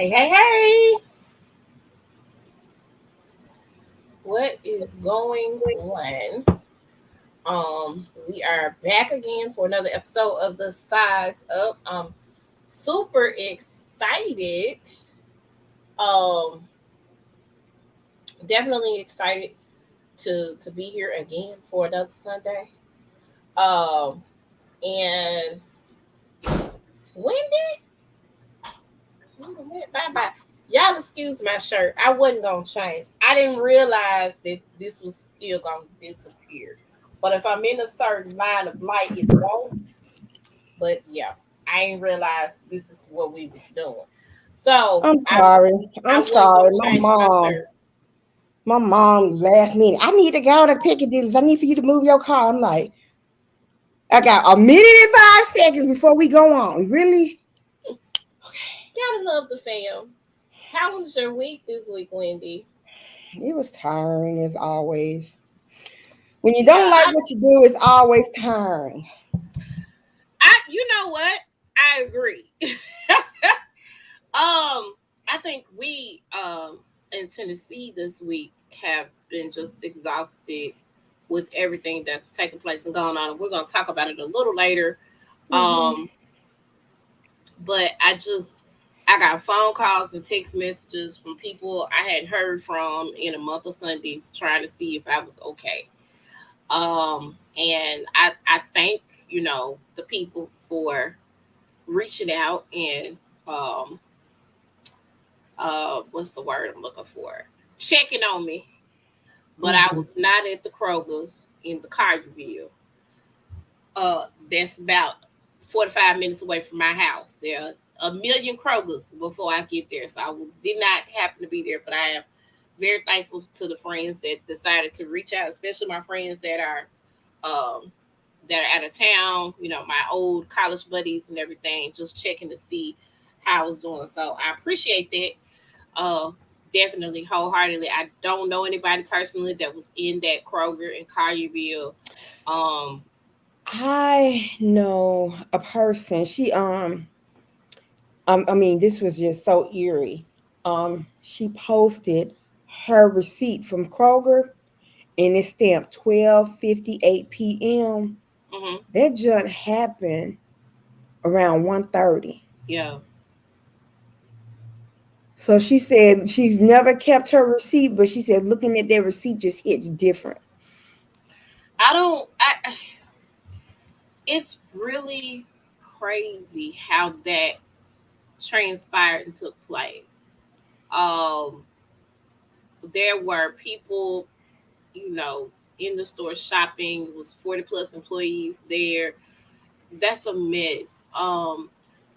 Hey. What is going on? We are back again for another episode of The Size Up. Super excited. Um, Definitely excited to be here again for another Sunday. Um, and Wendy, bye bye. Y'all excuse my shirt. I wasn't gonna change. I didn't realize that this was still gonna disappear. But if I'm in a certain line of light, it won't. But yeah, I ain't realized this is what we was doing. So I'm I sorry. I I'm wasn't sorry. gonna change my shirt. My mom last minute. I need to go to Piccadilly. I need for you to move your car. I'm like, I got a minute and 5 seconds before we go on. Really? Gotta love the fam. How was your week this week, Wendy? It was tiring as always. When you don't Yeah, like what you do, it's always tiring. you know what? I agree. I think we in Tennessee this week have been just exhausted with everything that's taking place and going on. We're gonna talk about it a little later. Mm-hmm. Um, but I got phone calls and text messages from people I hadn't heard from in a month of Sundays trying to see if I was okay. And I thank, the people for reaching out and um what's the word I'm looking for? Checking on me. But I Mm-hmm. was not at the Kroger in the Carterville. That's about 45 minutes away from my house. There are a million Krogers before I get there. So did not happen to be there, but I am very thankful to the friends that decided to reach out, especially my friends um that are out of town, my old college buddies and everything, just checking to see how I was doing. So I appreciate that. Uh, Definitely, wholeheartedly. I don't know anybody personally that was in that Kroger in Collierville. Um, I know a person. I mean, this was just so eerie. She posted her receipt from Kroger and it's stamped 12:58 p.m. mhm, That junk happened around 1:30. yeah, So she said she's never kept her receipt, but she said looking at that receipt just hits different. I don't. It's really crazy how that transpired and took place. Um, there were people, you know, in the store shopping. It was 40 plus employees there. That's a mess.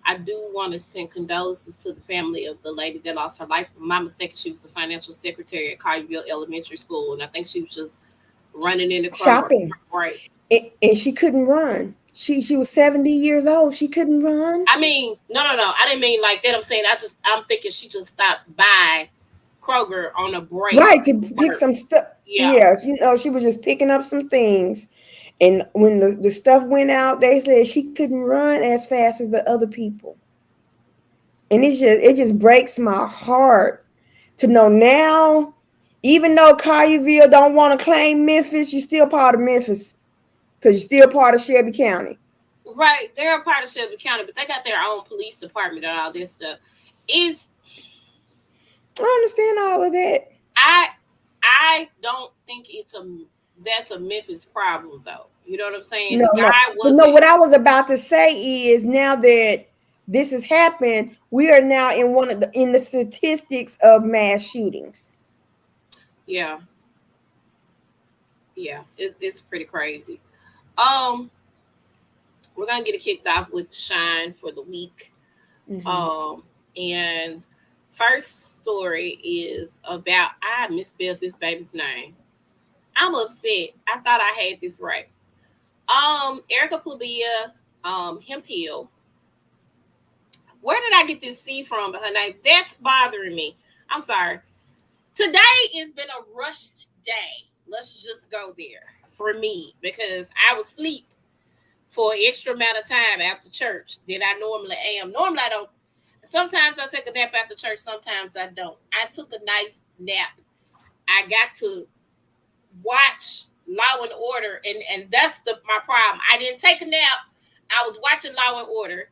I do want to send condolences to the family of the lady that lost her life. If I'm not mistaken, she was the financial secretary at Collierville Elementary School, and I think she was just running in the Kroger. Shopping. Right. And she couldn't run. She was 70 years old. She couldn't run. I mean, no. I didn't mean like that. I'm thinking she just stopped by Kroger on a break Right, to from pick work. some stuff. Yeah. Yes, she was just picking up some things. And when the stuff went out, they said she couldn't run as fast as the other people. And it just breaks my heart to know now, even though Collierville don't want to claim Memphis, you're still part of Memphis because you're still part of Shelby County. Right. They're a part of Shelby County, but they got their own police department and all this stuff. Is I understand all of that. I I don't think that's a Memphis problem though. You know what I'm saying? No, The no. guy But no, wasn't. what I was about to say is now that this has happened, we are now in the statistics of mass shootings. Yeah, yeah. It's pretty crazy. Um, we're gonna get it kicked off with Shine for the week. Hmm. And first story is about I misspelled this baby's name. I'm upset. I thought I had this right. Erica Plubia, Hemphill. Where did I get this C from? Her name. That's bothering me. I'm sorry. Today has been a rushed day. Let's just go there for me because I was asleep for an extra amount of time after church than I normally am. Normally, I don't. Sometimes I take a nap after church, sometimes I don't. I took a nice nap. I got to watch Law and Order, and that's my problem. I didn't take a nap. I was watching Law and Order,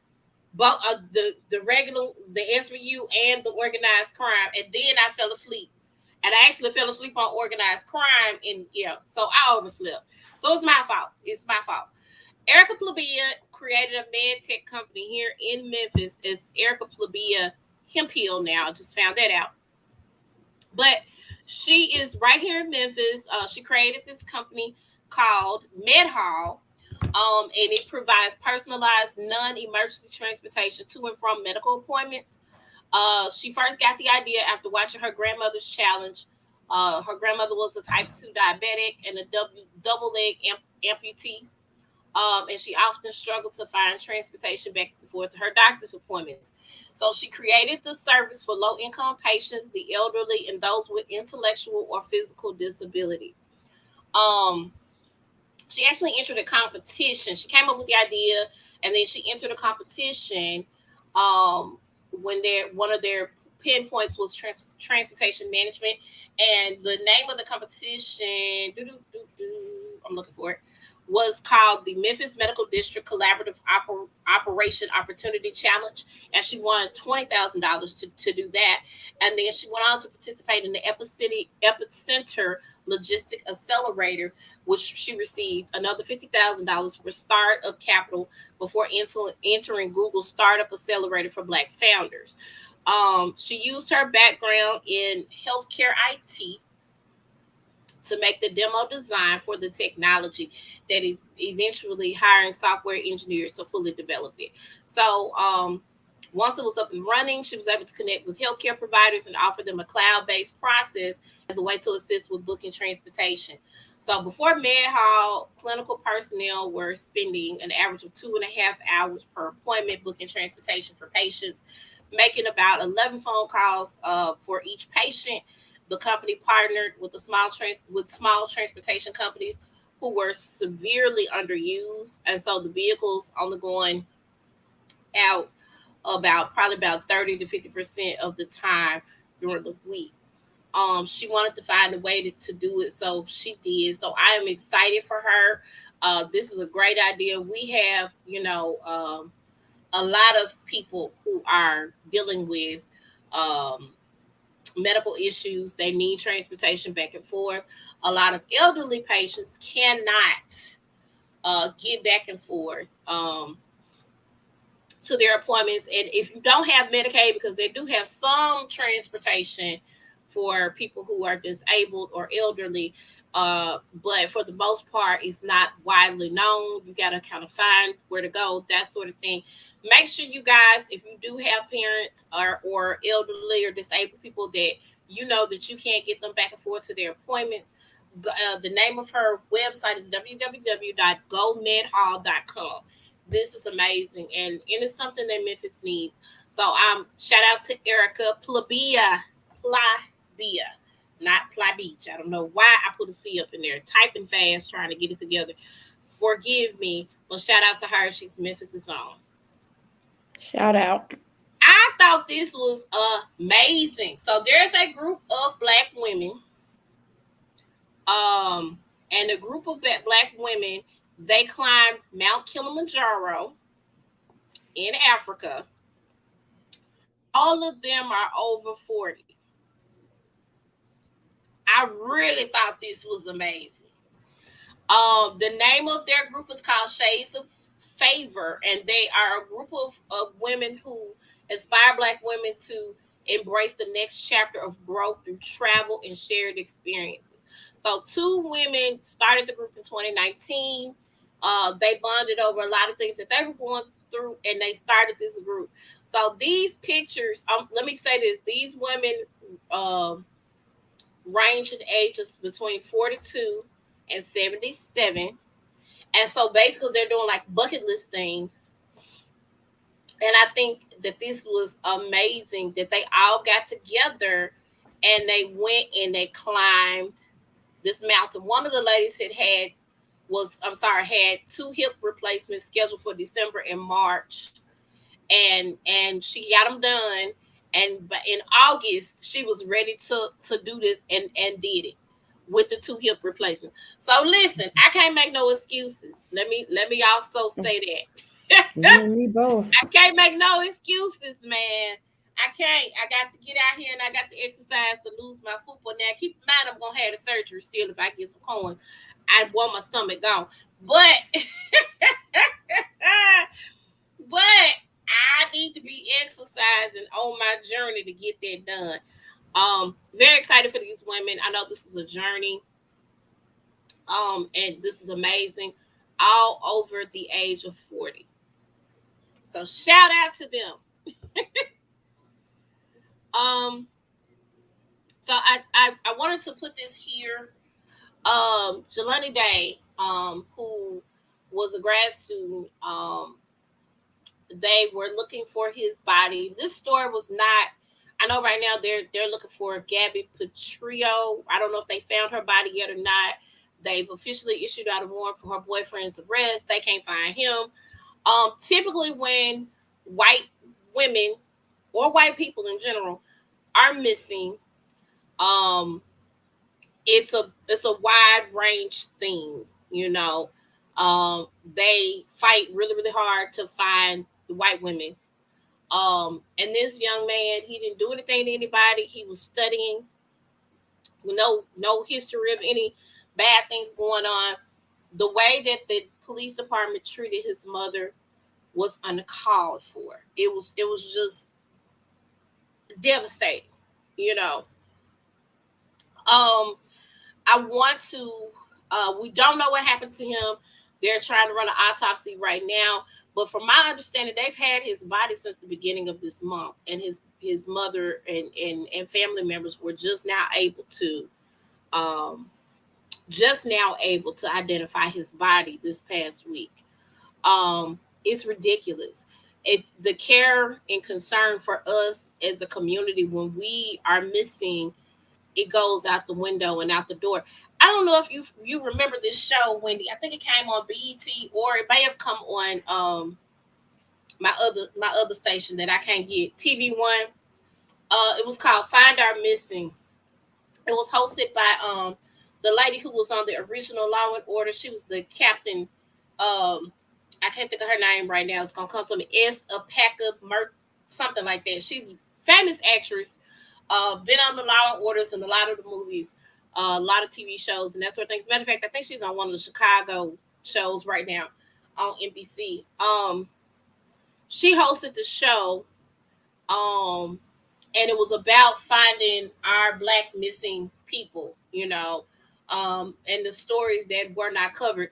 but the regular, the SVU and the organized crime, and then I fell asleep. And I actually fell asleep on organized crime, and yeah, so I overslept. So it's my fault. It's my fault. Erica Plebea created a med tech company here in Memphis. It's Erica Plebea Hemphill now. I just found that out. But she is right here in Memphis. She created this company called MedHall, and it provides personalized non-emergency transportation to and from medical appointments. She first got the idea after watching her grandmother's challenge. Her grandmother was a type 2 diabetic and a double leg amputee. And she often struggled to find transportation back and forth to her doctor's appointments. So she created the service for low income patients, the elderly, and those with intellectual or physical disabilities. Um, she actually entered a competition. She came up with the idea, and then she entered a competition. Um, when one of their pinpoints was transportation management, and the name of the competition, I'm looking for it, was called the Memphis Medical District Collaborative Operation Opportunity Challenge, and she won $20,000 to do that. And then she went on to participate in the Epicenter Logistic Accelerator, which she received another $50,000 for startup capital before entering Google's Startup Accelerator for Black founders. She used her background in healthcare IT to make the demo design for the technology that eventually hiring software engineers to fully develop it. So once it was up and running, she was able to connect with healthcare providers and offer them a cloud-based process as a way to assist with booking transportation. So before MedHall, clinical personnel were spending an average of 2.5 hours per appointment booking transportation for patients, making about 11 phone calls for each patient. The company partnered with small transportation companies who were severely underused, and so the vehicles only going out probably about 30 to 50% of the time during the week. She wanted to find a way to do it, so she did. So I am excited for her. This is a great idea. We have, a lot of people who are dealing with medical issues. They need transportation back and forth. A lot of elderly patients cannot get back and forth to their appointments. And if you don't have Medicaid, because they do have some transportation for people who are disabled or elderly, but for the most part, it's not widely known. You got to kind of find where to go, that sort of thing. Make sure you guys, if you do have parents or elderly or disabled people that you know that you can't get them back and forth to their appointments, the name of her website is www.gomedhall.com. This is amazing, and it is something that Memphis needs. So shout out to Erica Plebea, not Plybeach. I don't know why I put a C up in there. Typing fast, trying to get it together. Forgive me. Well, shout out to her. She's Memphis' own. Shout out. I thought this was amazing. So there's a group of Black women, and a group of Black women, they climbed Mount Kilimanjaro in Africa. All of them are over 40. I really thought this was amazing. The name of their group is called Shades of Favor, and they are a group of women who inspire Black women to embrace the next chapter of growth through travel and shared experiences. So, two women started the group in 2019. They bonded over a lot of things that they were going through, and they started this group. So, these pictures, let me say this: these women range in ages between 42 and 77. And so basically they're doing like bucket list things. And I think that this was amazing that they all got together and they went and they climbed this mountain. One of the ladies had 2 hip replacements scheduled for December and March. and she got them done. And but in August, she was ready to do this and did it with the 2 hip replacements. So listen, I can't make no excuses. Let me also say that. You and me both. I can't make no excuses, man. I can't. I got to get out here and I got to exercise to lose my football. Now, keep in mind, I'm gonna have the surgery still if I get some coins. I want my stomach gone, but but I need to be exercising on my journey to get that done. Very excited for these women. I know this is a journey. And this is amazing. All over the age of 40. So shout out to them. Um, so I wanted to put this here. Jelani Day, who was a grad student, they were looking for his body. This story was not. I know right now they're looking for Gabby Petrillo. I don't know if they found her body yet or not. They've officially issued out a warrant for her boyfriend's arrest. They can't find him. Typically, when white women or white people in general are missing, it's a wide range thing. You know, they fight really really hard to find the white women. And this young man, he didn't do anything to anybody. He was studying, no history of any bad things going on. The way that the police department treated his mother was uncalled for. It was just devastating, you know. Um, I want to. We don't know what happened to him. They're trying to run an autopsy right now. But from my understanding, they've had his body since the beginning of this month, and his mother and family members were um, just now able to identify his body this past week. It's ridiculous. The care and concern for us as a community when we are missing, it goes out the window and out the door. I don't know if you remember this show, Wendy. I think it came on BET or it may have come on my other station that I can't get, TV1. It was called Find Our Missing. It was hosted by the lady who was on the original Law and Order. She was the captain. I can't think of her name right now. It's gonna come to me. Something like that. She's a famous actress. Been on the Law and Orders and a lot of the movies, a lot of TV shows and that sort of things. As a matter of fact, I think she's on one of the Chicago shows right now on NBC. She hosted the show, and it was about finding our Black missing people, and the stories that were not covered.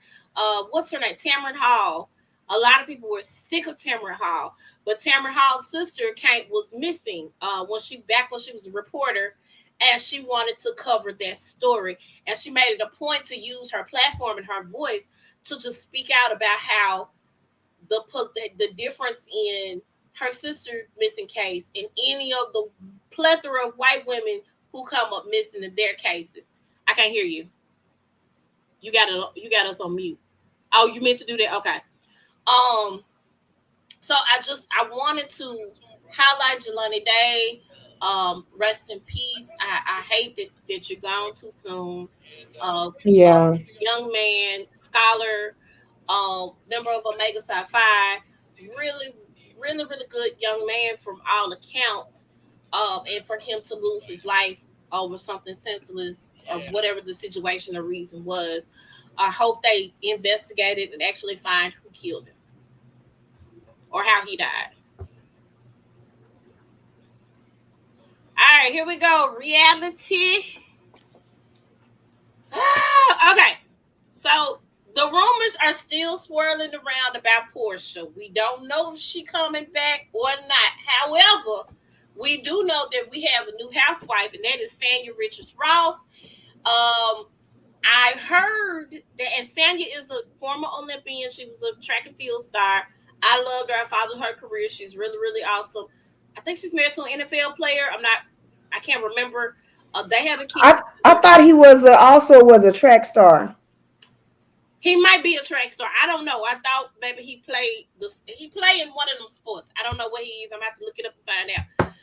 What's her name? Tamron Hall. A lot of people were sick of Tamron Hall, but Tamron Hall's sister was missing when she was a reporter, and she wanted to cover that story, and she made it a point to use her platform and her voice to just speak out about how the difference in her sister missing case and any of the plethora of white women who come up missing in their cases. I can't hear you. You got us on mute. Oh, you meant to do that? Okay. So I wanted to highlight Jelani Day. Rest in peace. I hate that you're gone too soon. Yeah. Young man, scholar, member of Omega Psi Phi, really, really, really good young man from all accounts. And for him to lose his life over something senseless or whatever the situation or reason was, I hope they investigate it and actually find who killed him or how he died. All right, here we go. Reality. Okay. So the rumors are still swirling around about Portia. We don't know if she's coming back or not. However, we do know that we have a new housewife, and that is Sanya Richards Ross. I heard that, and Sanya is a former Olympian. She was a track and field star. I loved her. I followed her career. She's really, really awesome. I think she's married to an NFL player. I can't remember. They have a kid. I thought he was also was a track star. He might be a track star. I don't know. I thought maybe he played in one of them sports. I don't know what he is. I'm gonna have to look it up and find out.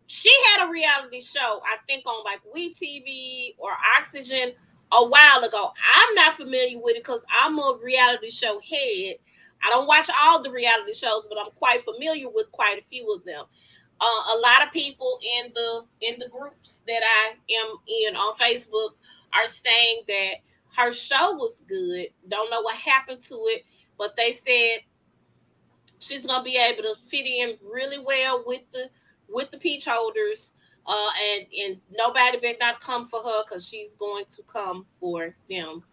She had a reality show, I think, on like WeTV or Oxygen a while ago. I'm not familiar with it because I'm a reality show head. I don't watch all the reality shows, but I'm quite familiar with quite a few of them. A lot of people in the groups that I am in on Facebook are saying that her show was good. Don't know what happened to it, but they said she's gonna be able to fit in really well with the peach holders. And nobody better not come for her because she's going to come for them.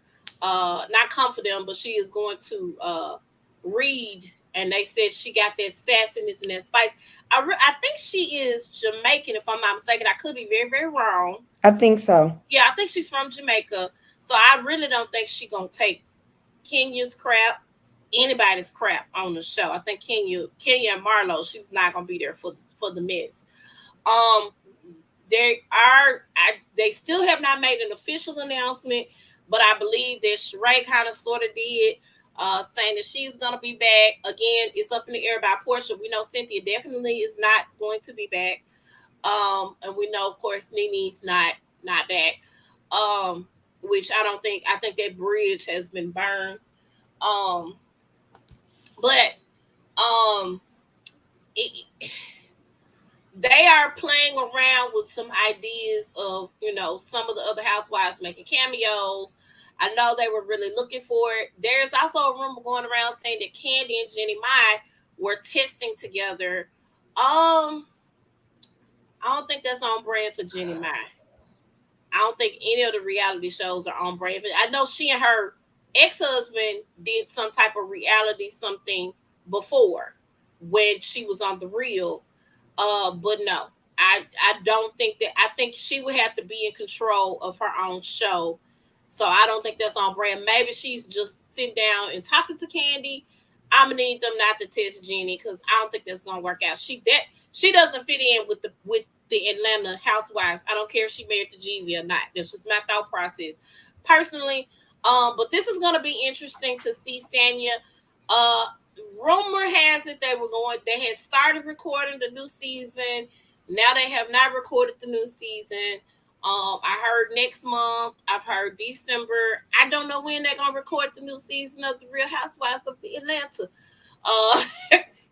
Not come for them, but she is going to read. And they said she got that sassiness and that spice. I think she is Jamaican, if I'm not mistaken. I could be very, very wrong. I think so. Yeah, I think she's from Jamaica. So I really don't think she's gonna take Kenya's crap, anybody's crap on the show. I think Kenya and Marlo, she's not gonna be there for the mess. Um, they still have not made an official announcement, but I believe that Sheree kind of sort of did, saying that she's gonna be back. Again, it's up in the air about Portia. We know Cynthia definitely is not going to be back. And we know, of course, Nene's not back. Which I don't think. I think that bridge has been burned. Um, but um, it, they are playing around with some ideas of, some of the other housewives making cameos. I know they were really looking for it. There's also a rumor going around saying that Candy and Jeannie Mal were testing together. I don't think that's on brand for Jeannie Mal. I don't think any of the reality shows are on brand. I know she and her ex-husband did some type of reality something before when she was on the real. But no, I don't think that. I think she would have to be in control of her own show. So I don't think that's on brand. Maybe she's just sitting down and talking to Candy. I'm gonna need them not to test Jeannie because I don't think that's gonna work out. She doesn't fit in with the Atlanta housewives. I don't care if she married to Jeezy or not. That's just my thought process personally. But this is gonna be interesting to see Sanya. Uh, Rumor has it they had started recording the new season. Now they have not recorded the new season. I heard next month. I've heard December. I don't know when they're gonna record the new season of the Real Housewives of the Atlanta. Uh,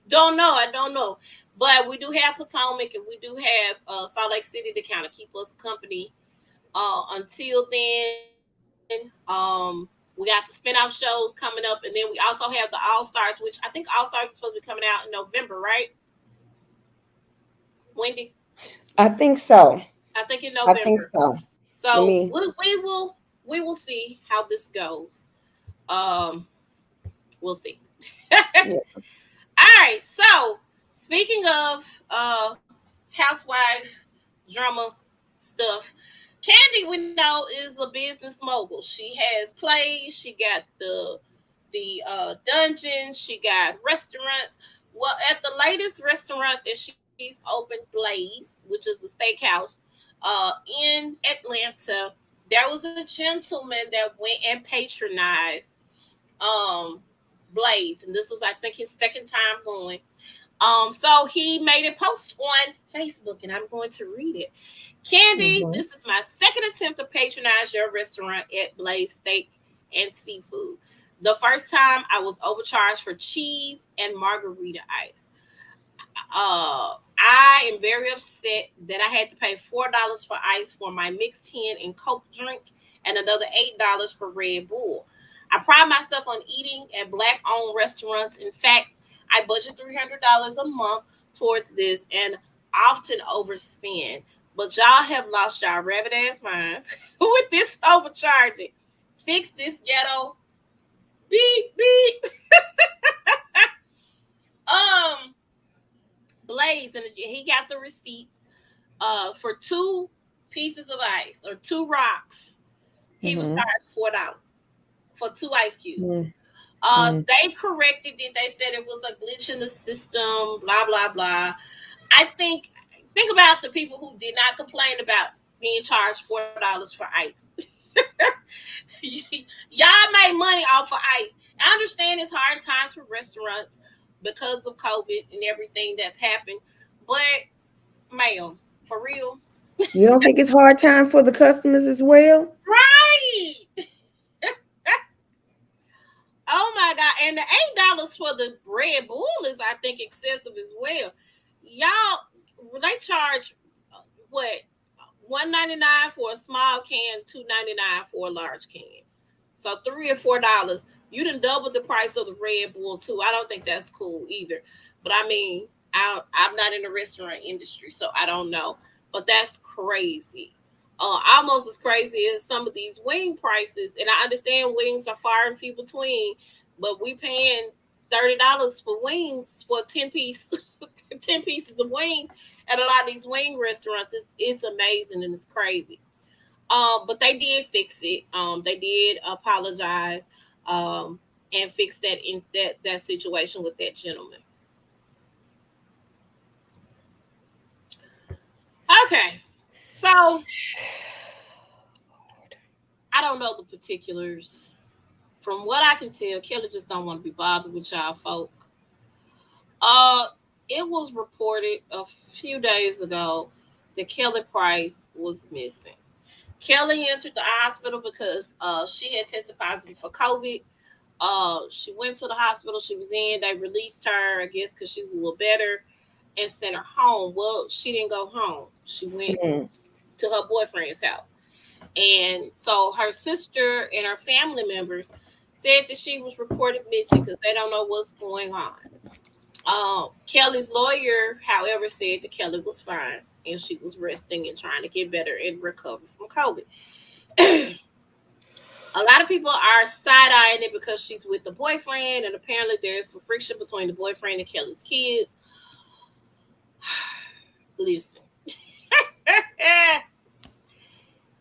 don't know. I don't know. But we do have Potomac and we do have Salt Lake City to kind of keep us company until then. We got the spin-off shows coming up, and then we also have the All Stars, which I think All Stars is supposed to be coming out in November, right? Wendy? I think so. I think in I think November. so. Let So me. we will see how this goes. Um, we'll see. All Yeah. right. So speaking of housewife drama stuff, Candy we know is a business mogul. She has plays. She got the dungeon. She got restaurants. Well, at the latest restaurant that she's opened, Blaze, which is the steakhouse in Atlanta, there was a gentleman that went and patronized um Blaze, and this was I think his second time going. So he made a post on Facebook, and I'm going to read it. Candy, Mhm. this is my second attempt to patronize your restaurant at Blaze Steak and Seafood. The first time I was overcharged for cheese and margarita ice. I am very upset that I had to pay $4 for ice for my mixed hen and Coke drink and another $8 for Red Bull. I pride myself on eating at black owned restaurants. In fact, I budget $300 a month towards this and often overspend. But y'all have lost y'all rabbit ass minds with this overcharging. Fix this ghetto. Beep beep. Um, Blaze, and he got the receipts for two pieces of ice or two rocks. He was Mhm. charged $4 for two ice cubes. Mhm. Mhm. They corrected it. They said it was a glitch in the system. Blah blah blah. I think about the people who did not complain about being charged $4 for ice. Y'all make money off of ice. I understand it's hard times for restaurants because of COVID and everything that's happened, but ma'am, for real, You don't think it's hard time for the customers as well? right? Oh my god! And the $8 for the Red Bull is, I think, excessive as well. Y'all, they charge what, $1.99 for a small can, $2.99 for a large can. So $3 or $4. You done doubled the price of the Red Bull too. I don't think that's cool either. But I mean, I'm not in the restaurant industry, so I don't know. But that's crazy. Almost as crazy as some of these wing prices. And I understand wings are far and few between, but we paying $30 for wings for 10 piece 10 pieces of wings at a lot of these wing restaurants. It's amazing and it's crazy. But they did fix it. They did apologize, and fix that in that situation with that gentleman. Okay, so I don't know the particulars. From what I can tell, Kelly just don't want to be bothered with y'all folk. Uh, it was reported a few days ago that Kelly Price was missing. Kelly entered the hospital because she had tested positive for COVID. She went to the hospital she was in. They released her, I guess, because she was a little better, and sent her home. Well, she didn't go home. She went Mm. to her boyfriend's house. And so her sister and her family members said that she was reported missing because they don't know what's going on. Kelly's lawyer, however, said that Kelly was fine and she was resting and trying to get better and recover from COVID. A lot of people are side eyeing it because she's with the boyfriend, and apparently there's some friction between the boyfriend and Kelly's kids. Listen,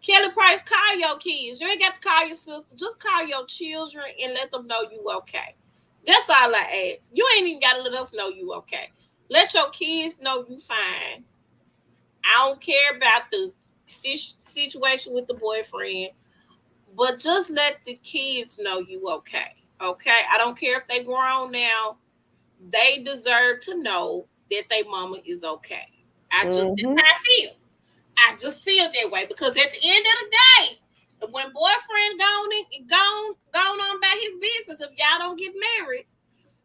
Kelly Price, call your kids. You ain't got to call your sister. Just call your children and let them know you okay. That's all I ask. You ain't even got to let us know you okay. Let your kids know you fine. I don't care about the situation with the boyfriend, but just let the kids know you okay. Okay? I don't care if they grown now. They deserve to know that their mama is okay. That's how I feel. I just feel that way because at the end of the day, when boyfriend gone on about his business, if y'all don't get married,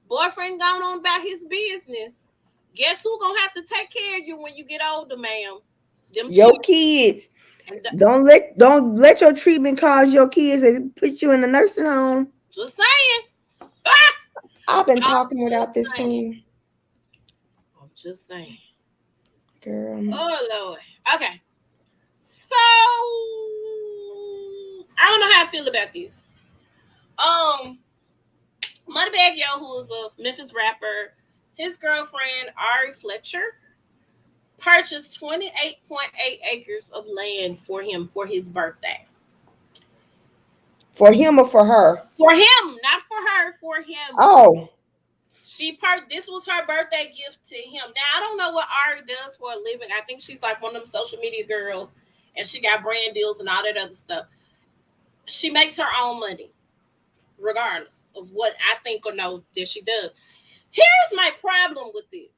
boyfriend gone on about his business. Guess who gonna have to take care of you when you get older, ma'am? Them Your children. kids. And Don't let your treatment cause your kids and put you in a nursing home. just saying. Ah! I've been I'm talking just without this saying. thing, I'm just saying. girl. Oh Lord. Okay. So I don't know how I feel about this. Um, Moneybagg Yo, who is a Memphis rapper, his girlfriend Ari Fletcher purchased 28.8 acres of land for him for his birthday. For him or for her? For him, not for her, for him. Oh, This was her birthday gift to him. Now I don't know what Ari does for a living. I think she's like one of them social media girls, and she got brand deals and all that other stuff. She makes her own money, regardless of what I think or know that she does. Here's my problem with this.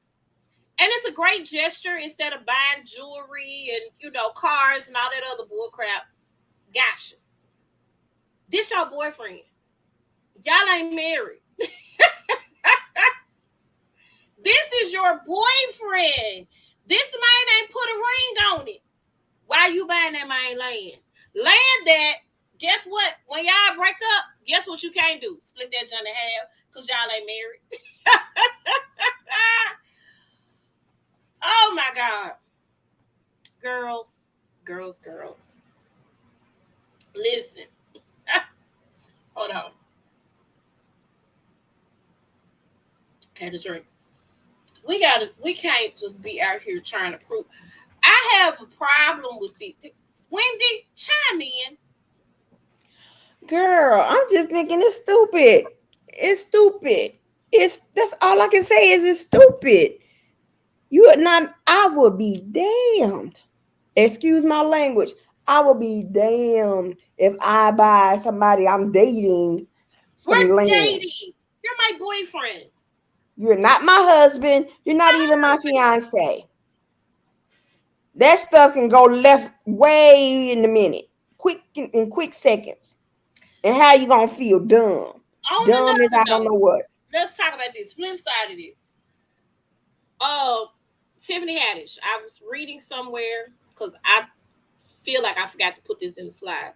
And it's a great gesture instead of buying jewelry and cars and all that other bull crap. Gotcha. This your boyfriend. Y'all ain't married. This is your boyfriend. This man ain't put a ring on it. Why you buying that man land? Land that, guess what? When y'all break up, guess what you can't do? Split that joint in half because y'all ain't married. Oh my God. Girls, girls, girls. Listen. Hold on. Had a drink. We can't just be out here trying to prove. I have a problem with it. Wendy, chime in. girl, I'm just thinking it's stupid. It's stupid. That's all I can say is it's stupid. You are not. I would be damned. Excuse my language. I will be damned if I buy somebody I'm dating some We're land. dating. You're my boyfriend. You're not my husband. You're not even my fiance. That stuff can go left way in a minute, quick in quick seconds. And how you gonna feel dumb? On Dumb is another I don't note, know what. let's talk about this. Flip side of this. Uh, Tiffany Haddish. I was reading somewhere because I feel like I forgot to put this in the slide.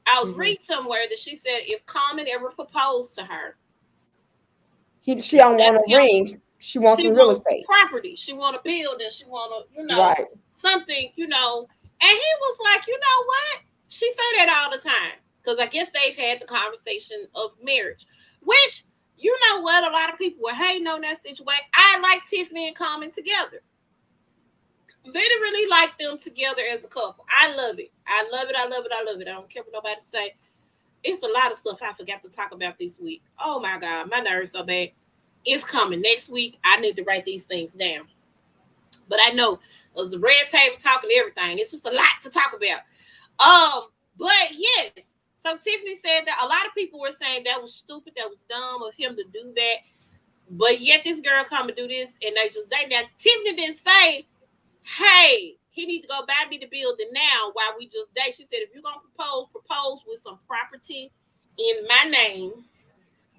I was Mm-hmm. reading somewhere that she said if Common ever proposed to her, She don't instead want of a him, ring. She wants she some real wants estate. property. She want a building. She want to, Right. something, And he was like, you know what? She say that all the time because I guess they've had the conversation of marriage, which you know what? A lot of people were hating on that situation. I like Tiffany and Common together. Literally like them together as a couple. I love it. I love it. I love it. I love it. I don't care what nobody say. It's a lot of stuff I forgot to talk about this week. Oh my God, my nerves so bad. It's coming next week. I need to write these things down. But I know there's a red table talking everything. It's just a lot to talk about. But yes. So Tiffany said that a lot of people were saying that was stupid, that was dumb of him to do that. But yet this girl come and do this, and they now Tiffany didn't say, hey, he need to go buy me the building now while we just date. She said, if you're gonna propose with some property in my name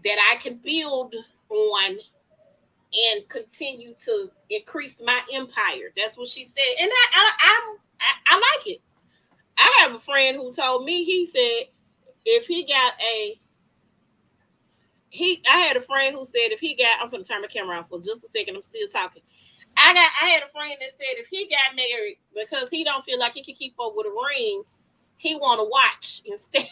that I can build on and continue to increase my empire. That's what she said, and I like it. I have a friend who told me, he said if he got a I had a friend who said if he got, I'm gonna turn my camera off for just a second. I'm still talking. I had a friend that said if he got married because he don't feel like he can keep up with a ring, he want a watch instead.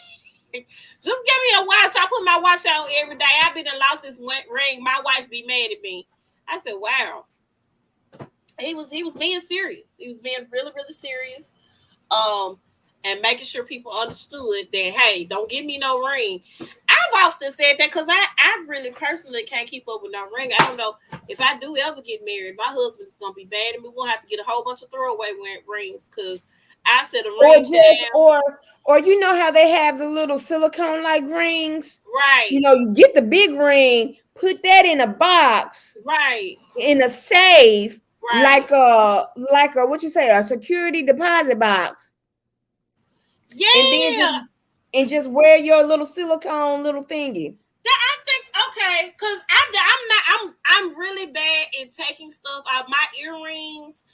Just give me a watch. I put my watch on every day. I've been and lost this ring. My wife be mad at me. I said, wow. He was being serious. He was being really, really serious. Um, and making sure people understood that, hey, don't give me no ring. I've often said that because I really personally can't keep up with no ring. I don't know if I do ever get married, my husband's gonna be bad and we won't have to get a whole bunch of throwaway rings because I set a Or ring just down. or you know how they have the little silicone like rings? Right, You get the big ring, put that in a box, right, in a safe, right. like a what you say, a security deposit box. And then Yeah. just wear your little silicone little thingy. That I think okay, because I'm really bad at taking stuff out my earrings.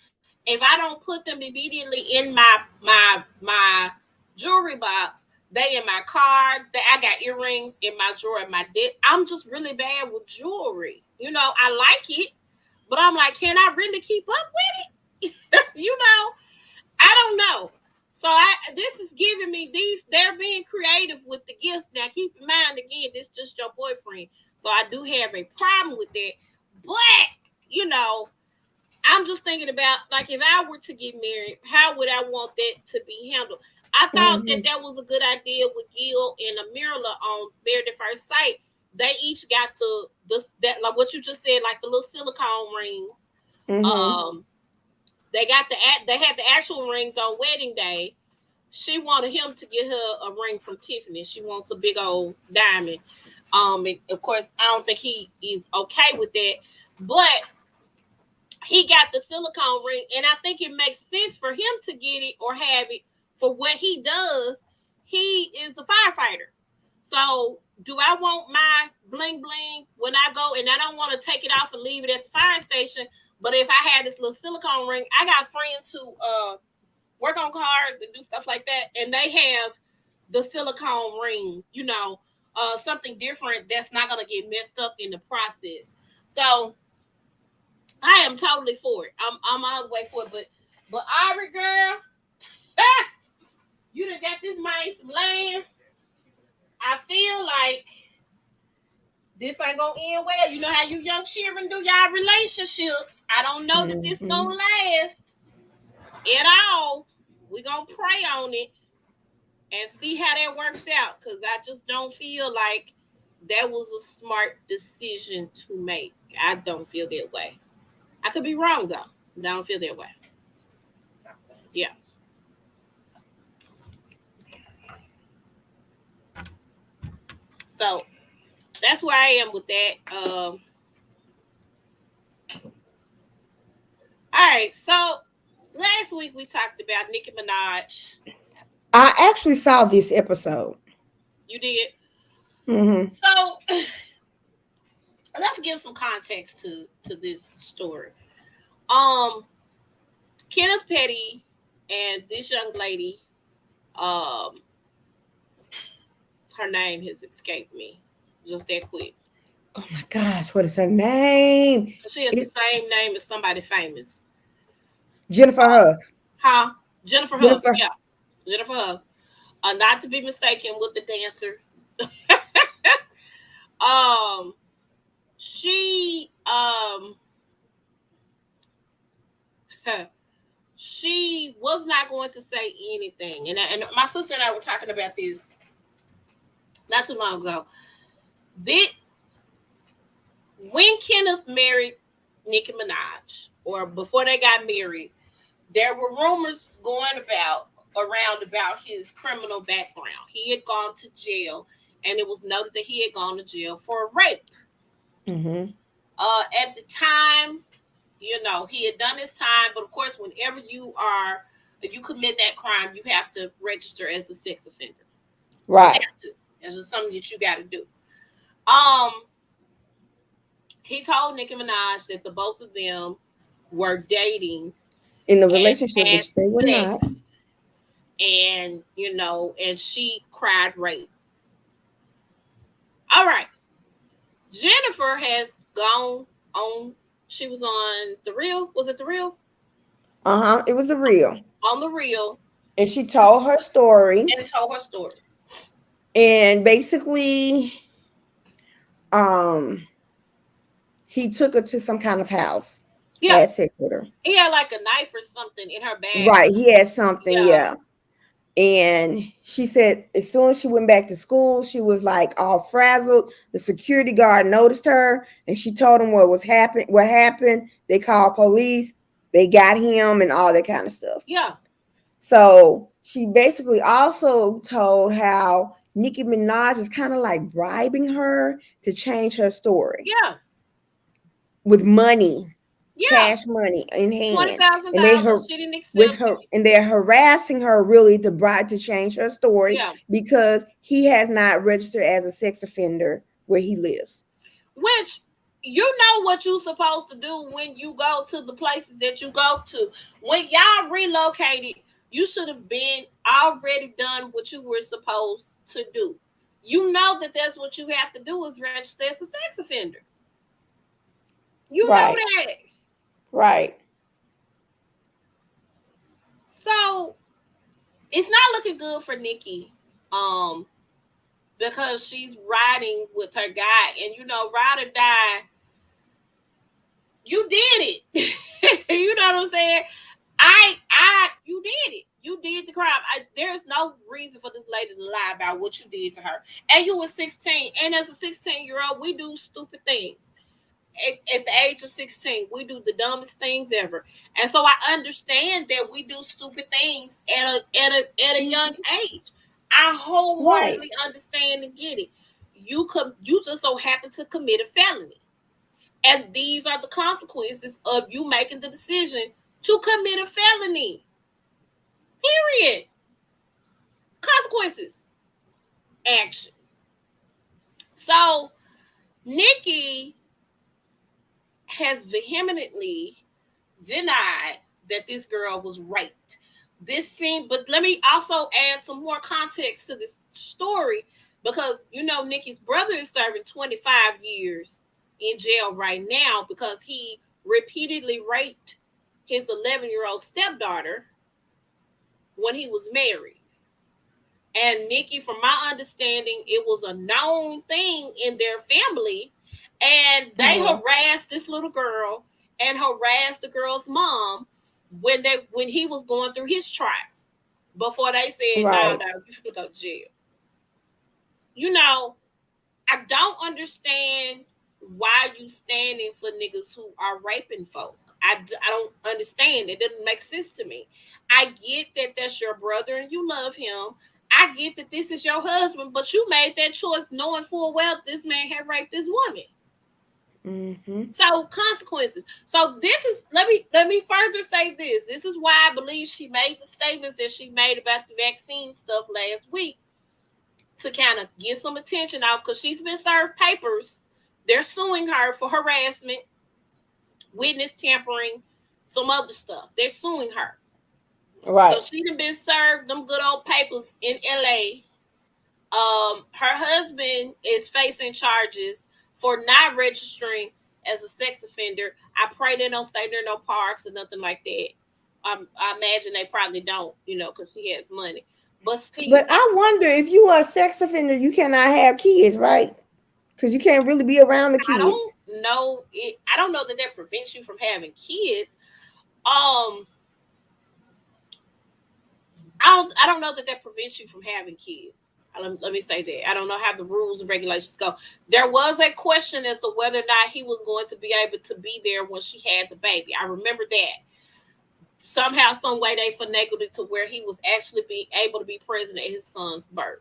If I don't put them immediately in my jewelry box, they in my car. I got earrings in my drawer in my desk. I'm just really bad with jewelry. I like it, but I'm like, can I really keep up with it? I don't know. So this is giving me they're being creative with the gifts. Now keep in mind again, this is just your boyfriend. So I do have a problem with that. But, I'm just thinking about like if I were to get married, how would I want that to be handled? I thought Mm-hmm. that was a good idea with Gil and Amirla on Married at First Sight. They each got that like what you just said, like the little silicone rings. Mm-hmm. Um, they had the actual rings on wedding day. She wanted him to get her a ring from Tiffany. She wants a big old diamond. And of course, I don't think he is okay with that, but he got the silicone ring, and I think it makes sense for him to get it or have it for what he does. He is a firefighter. So do I want my bling bling when I go, and I don't want to take it off and leave it at the fire station, but if I had this little silicone ring, I got friends who work on cars and do stuff like that, and they have the silicone ring, something different that's not going to get messed up in the process. So I am totally for it. I'm all the way for it. But Ari girl, you done got this man some land. I feel like this ain't gonna end well. You know how you young children do y'all relationships. I don't know that this Mm-hmm. gonna last at all. We gonna pray on it and see how that works out. Cause I just don't feel like that was a smart decision to make. I don't feel that way. I could be wrong though, but I don't feel that way. Yeah. So that's where I am with that. All right, so last week we talked about Nicki Minaj. I actually saw this episode. You did. Mm-hmm. So let's give some context to this story. Um, Kenneth Petty and this young lady, um, her name has escaped me just that quick. Oh my gosh, what is her name? She has the same name as somebody famous. Jennifer Huff. Huh? Jennifer Huff. Jennifer. Yeah, Jennifer Huff. Not to be mistaken with the dancer. um, she she was not going to say anything, and my sister and I were talking about this not too long ago. When Kenneth married Nicki Minaj, or before they got married, there were rumors going around about his criminal background. He had gone to jail, and it was noted that he had gone to jail for rape. Mm-hmm. At the time, he had done his time, but of course, whenever if you commit that crime, you have to register as a sex offender. Right. You have to. It's just something that you got to do. He told Nicki Minaj that the both of them were dating in the and relationship, had which they were not. And and she cried rape. All right. Jennifer has gone on. She was on The Real. Was it The Real? It was a real. On The Real. And she told her story. And told her story. And basically, he took her to some kind of house. Yeah. Had sex with her. He had like a knife or something in her bag. Right. He had something. Yeah. And she said as soon as she went back to school, she was like all frazzled. The security guard noticed her, and she told him what happened. They called police. They got him and all that kind of stuff. Yeah. So she basically also told how Nicki Minaj is kind of like bribing her to change her story. Yeah. With money. Yeah. Cash money in hand. $20,000. She didn't accept it. And they're harassing her really to change her story. Yeah. Because he has not registered as a sex offender where he lives. Which you know what you're supposed to do when you go to the places that you go to. When y'all relocated, you should have been already done what you were supposed to do. You know that's what you have to do is register as a sex offender. You know that. Right. So it's not looking good for Nicki. Because she's riding with her guy, and ride or die. You did it. You know what I'm saying? You did it. You did the crime. There's no reason for this lady to lie about what you did to her. And you were 16. And as a 16-year-old, we do stupid things. At the age of 16, we do the dumbest things ever. And so I understand that we do stupid things at a young age. I wholeheartedly understand and get it. You just so happen to commit a felony. And these are the consequences of you making the decision to commit a felony. Period. Consequences. Action. So, Nicki has vehemently denied that this girl was raped. But let me also add some more context to this story because, Nicki's brother is serving 25 years in jail right now because he repeatedly raped his 11-year-old stepdaughter when he was married. And Nicki, from my understanding, it was a known thing in their family. And they harassed this little girl and harassed the girl's mom when he was going through his trial before they said, no, you should go to jail. I don't understand why you standing for niggas who are raping folk. I don't understand. It doesn't make sense to me. I get that that's your brother and you love him. I get that this is your husband, but you made that choice knowing full well this man had raped this woman. Mm-hmm. So consequences. So this is let me further say this. This is why I believe she made the statements that she made about the vaccine stuff last week to kind of get some attention off, because she's been served papers. They're suing her for harassment, witness tampering, some other stuff. They're suing her. Right. So she done been served them good old papers in LA. Her husband is facing charges for not registering as a sex offender. I pray they don't stay near no parks or nothing like that. I imagine they probably don't, because she has money. But still, But I wonder, if you are a sex offender, you cannot have kids, right? Because you can't really be around the kids. I don't know. I don't know that prevents you from having kids. I don't know that prevents you from having kids. Let me say that. I don't know how the rules and regulations go. There was a question as to whether or not he was going to be able to be there when she had the baby. I remember that. Somehow, some way, they finagled it to where he was actually being able to be present at his son's birth.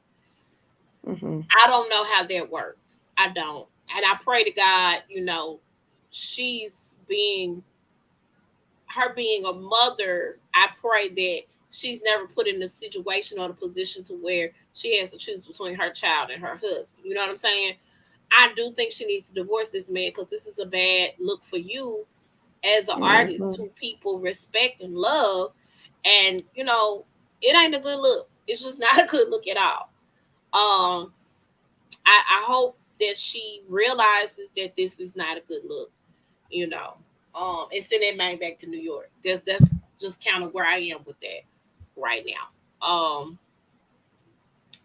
Mm-hmm. I don't know how that works. I don't. And I pray to God, she's being a mother. I pray that she's never put in a situation or a position to where she has to choose between her child and her husband. You know what I'm saying? I do think she needs to divorce this man, because this is a bad look for you as an artist who people respect and love. And, it ain't a good look. It's just not a good look at all. I hope that she realizes that this is not a good look, and send that man back to New York. That's just kind of where I am with that right now.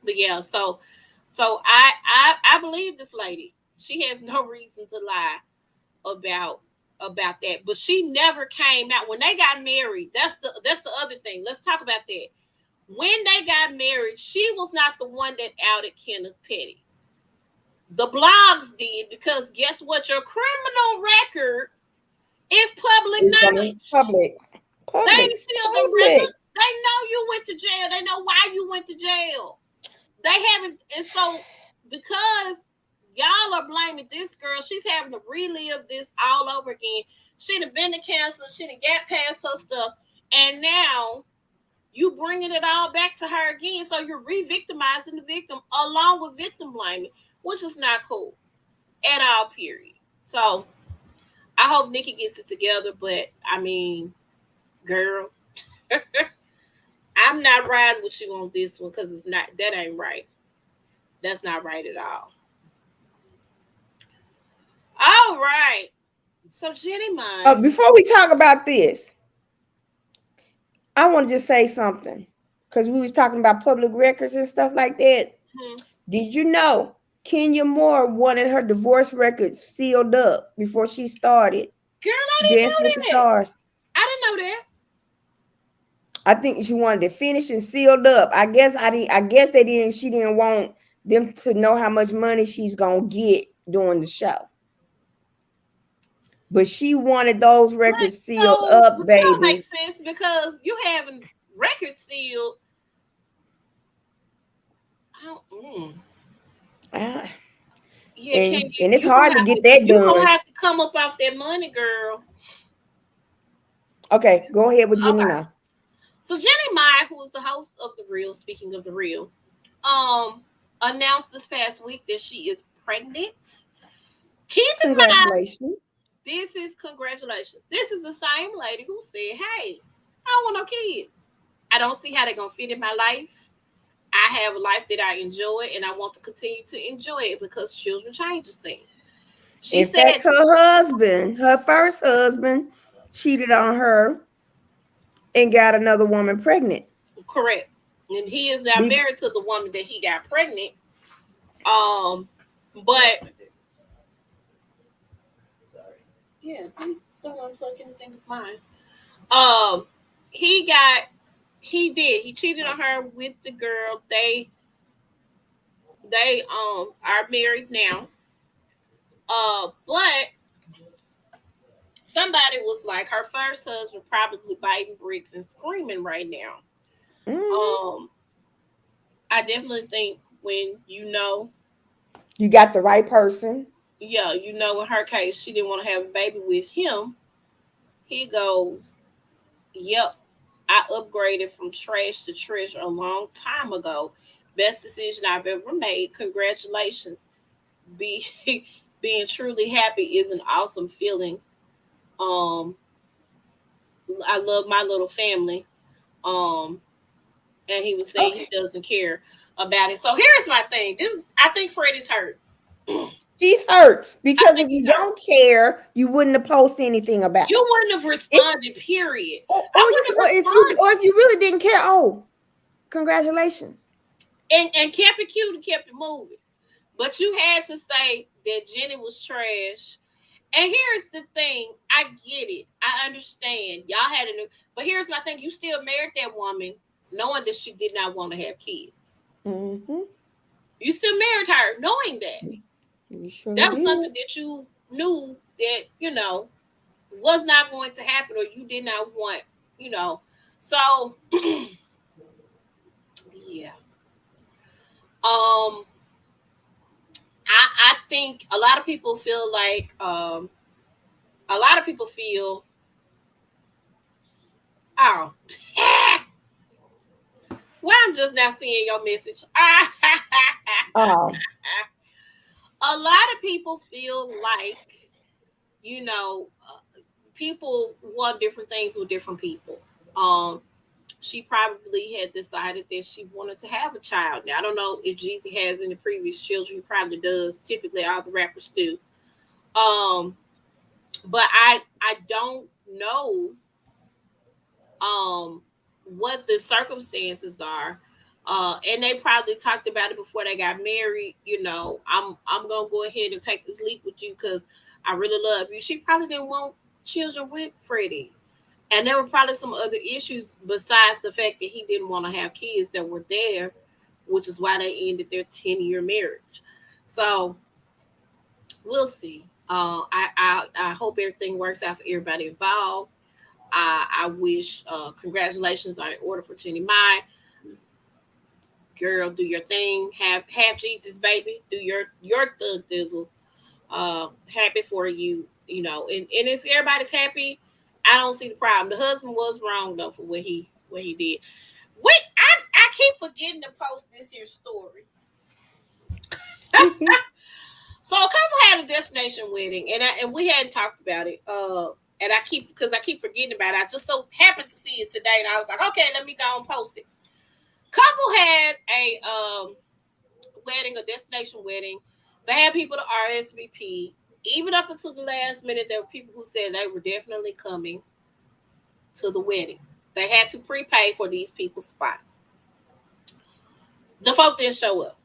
But yeah, so I believe this lady. She has no reason to lie about that. But she never came out when they got married. That's the other thing. Let's talk about that. When they got married, she was not the one that outed Kenneth Petty. The blogs did, because guess what? Your criminal record is public knowledge. Public. They still the record. They know you went to jail. They know why you went to jail. They haven't, and so because y'all are blaming this girl, she's having to relive this all over again. She'd have been to cancer. She'd have got past her stuff, and now you bringing it all back to her again. So you're re-victimizing the victim along with victim blaming, which is not cool at all. Period. So I hope Nikki gets it together, but I mean, girl, I'm not riding with you on this one, because that ain't right. That's not right at all. All right. So Jeannie Mal. Before we talk about this, I want to just say something, because we was talking about public records and stuff like that. Did you know Kenya Moore wanted her divorce records sealed up before she started? Girl, I didn't know that. Stars. I didn't know that. I think she wanted it finished and sealed up. I guess they didn't. She didn't want them to know how much money she's gonna get during the show. But she wanted those records sealed up, baby. That makes sense, because you having records sealed. And it's hard to get that done. You're gonna have to come up off that money, girl. Okay, go ahead with Jeannie Mal. So Jeannie Mal, who is the host of The Real, speaking of The Real, announced this past week that she is pregnant. Keep in mind, this is congratulations. This is the same lady who said, hey, I don't want no kids. I don't see how they're going to fit in my life. I have a life that I enjoy, and I want to continue to enjoy it, because children changes things. She said her first husband, cheated on her and got another woman pregnant. Correct. And he is now married to the woman that he got pregnant. But yeah, please don't unplug anything of mine. He cheated on her with the girl. They are married now. But somebody was like, her first husband probably biting bricks and screaming right now. I definitely think when You got the right person. yeah, in her case, she didn't want to have a baby with him. He goes, yep, I upgraded from trash to treasure a long time ago. Best decision I've ever made. Congratulations. Be being truly happy is an awesome feeling. Um, I love my little family. Um, and he was saying he Okay. doesn't care about it. So here's my thing. I think Freddie's hurt. He's hurt I because think if he's you hurt. don't care, you wouldn't have posted anything about You it. wouldn't have It responded, period. or I you wouldn't have or responded. if you really didn't care, oh, congratulations. And kept it cute and kept it moving. But you had to say that Jenny was trash. And here's the thing, I get it. I understand. Y'all had a new, but here's my thing. You still married that woman knowing that she did not want to have kids. Mm-hmm. You still married her knowing that. You sure That was did. something that you knew that, was not going to happen or you did not want, you know. So yeah. Um I think a lot of people feel like a lot of people feel oh well, I'm just now seeing your message. Oh, A lot of people feel like, you know, people want different things with different people. She probably had decided that she wanted to have a child. Now, I don't know if Jeezy has any previous children. He probably does. Typically, all the rappers do. Um, but I don't know um what the circumstances are. And they probably talked about it before they got married. I'm gonna go ahead and take this leap with you because I really love you. She probably didn't want children with Freddie. And there were probably some other issues besides the fact that he didn't want to have kids that were there, which is why they ended their 10-year marriage. So we'll see. I hope everything works out for everybody involved. I wish congratulations are in order for Jeannie Mal. Girl, do your thing. Have Jesus, baby. Do your thug thizzle. Happy for you, and if everybody's happy, I don't see the problem. The husband was wrong though for what he did. Wait, I keep forgetting to post this here story. So a couple had a destination wedding, and we hadn't talked about it. And I keep forgetting about it. I just so happened to see it today, and I was like, okay, let me go and post it. Couple had a wedding, a destination wedding. They had people to RSVP. Even up until the last minute, there were people who said they were definitely coming to the wedding. They had to prepay for these people's spots. The folk didn't show up.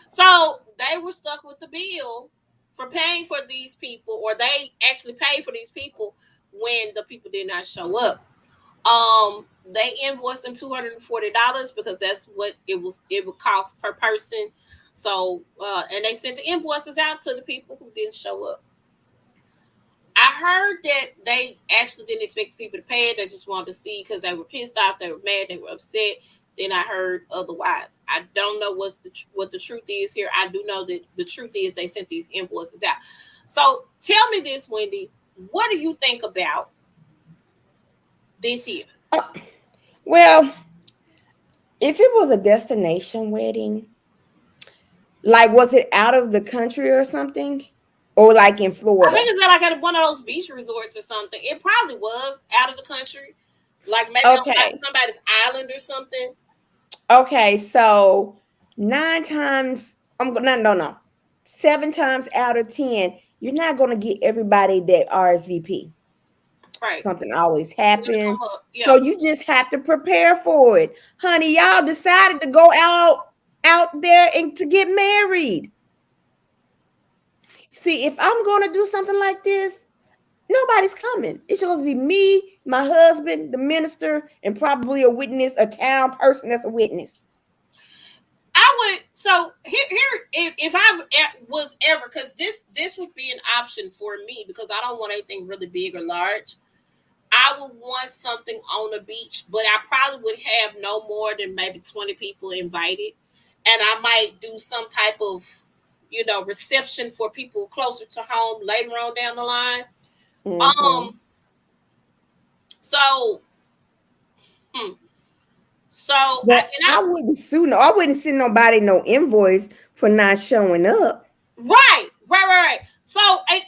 So they were stuck with the bill for paying for these people, or they actually paid for these people when the people did not show up. They invoiced them $240 because that's what it would cost per person. So and they sent the invoices out to the people who didn't show up. I heard that they actually didn't expect the people to pay it. They just wanted to see because they were pissed off, they were mad, they were upset. Then I heard otherwise. I don't know what the truth is here. I do know that the truth is they sent these invoices out. So tell me this, Wendy. What do you think about this here? uh, well, if it was a destination wedding, like was it out of the country or something, or like in I think Florida? it's like at one of those beach resorts or something. It probably was out of the country, like maybe on like Okay, somebody's island or something. okay, so nine times I'm gonna no, 7 times out of 10, you're not gonna get everybody that RSVP. Right. Something always It's gonna happen. come up. So Yeah. you just have to prepare for it. Honey, y'all decided to go out there and to get married. See, if I'm going to do something like this, nobody's coming. It's supposed to be me, my husband, the minister, and probably a witness, a town person that's a witness. I would so here if I was ever because this would be an option for me because I don't want anything really big or large. I would want something on the beach, but I probably would have no more than maybe 20 people invited. And I might do some type of, reception for people closer to home later on down the line. Mm-hmm. Um, so, hmm, so But I wouldn't sue no. I wouldn't send nobody no invoice for not showing up. right. So, and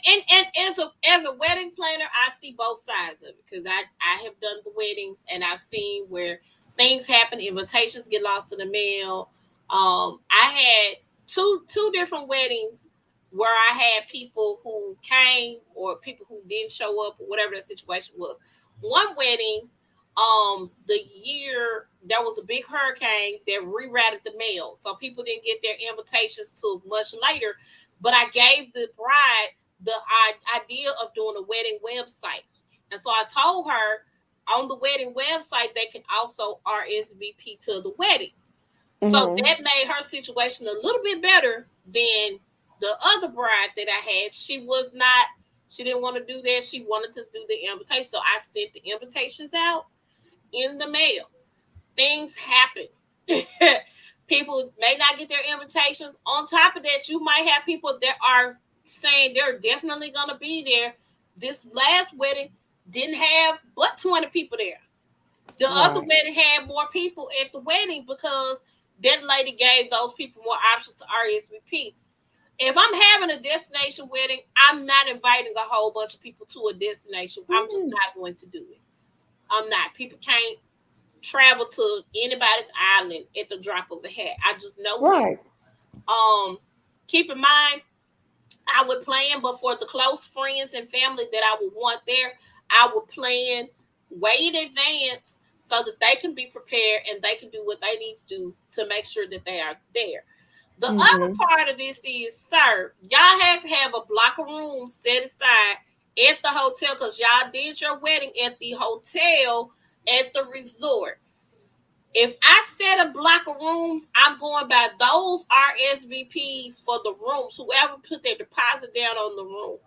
as a wedding planner, I see both sides of it because I have done the weddings and I've seen where things happen, invitations get lost in the mail. I had two different weddings where I had people who came or people who didn't show up or whatever the situation was. One wedding, the year there was a big hurricane that rerouted the mail, so people didn't get their invitations till much later. But I gave the bride the idea of doing a wedding website. And so I told her on the wedding website, they can also RSVP to the wedding. So Mm-hmm. that made her situation a little bit better than the other bride that I had. She didn't want to do that. She wanted to do the invitation. So I sent the invitations out in the mail. Things happen. People may not get their invitations. On top of that, you might have people that are saying they're definitely going to be there. This last wedding didn't have but 20 people there. The other Right. wedding had more people at the wedding because that lady gave those people more options to RSVP. If I'm having a destination wedding, I'm not inviting a whole bunch of people to a destination. I'm just Mm. not going to do it. I'm not. People can't travel to anybody's island at the drop of a hat. I just know that. Right. Keep in mind, I would plan, but for the close friends and family that I would want there, I would plan way in advance so that they can be prepared and they can do what they need to do to make sure that they are there. The other Mm-hmm. part of this is, sir, y'all had to have a block of rooms set aside at the hotel because y'all did your wedding at the hotel at the resort. If I set a block of rooms, I'm going by those RSVPs for the rooms. Whoever put their deposit down on the rooms.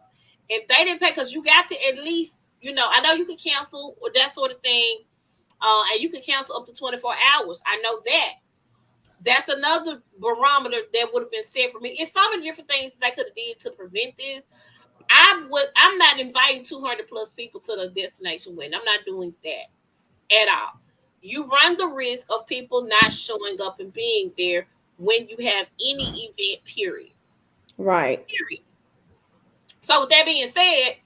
If they didn't pay, because you got to at least, I know you can cancel or that sort of thing, and you can cancel up to 24 hours. I know that. That's another barometer that would have been set for me. It's so many different things they could have did to prevent this. I'm not inviting 200 plus people to the destination wedding. I'm not doing that at all. You run the risk of people not showing up and being there when you have any event, period. Right. Period. So with that being said,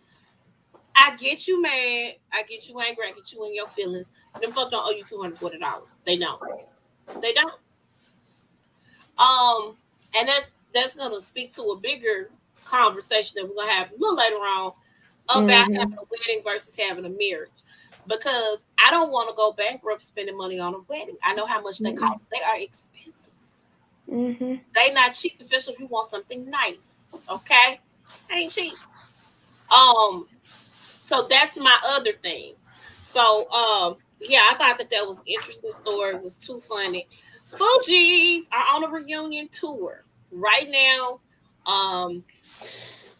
I get you mad, I get you angry, I get you in your feelings. Them folks don't owe you $240. They don't. They don't. Um, and that's gonna speak to a bigger conversation that we're gonna have a little later on about Mm-hmm. having a wedding versus having a marriage. Because I don't want to go bankrupt spending money on a wedding. I know how much they Mm-hmm. cost. They are expensive. Mm-hmm. They not cheap, especially if you want something nice. Okay, ain't cheap. Um, so that's my other thing. So yeah, I thought that was an interesting story. It was too funny. Fugees are on a reunion tour right now. Um,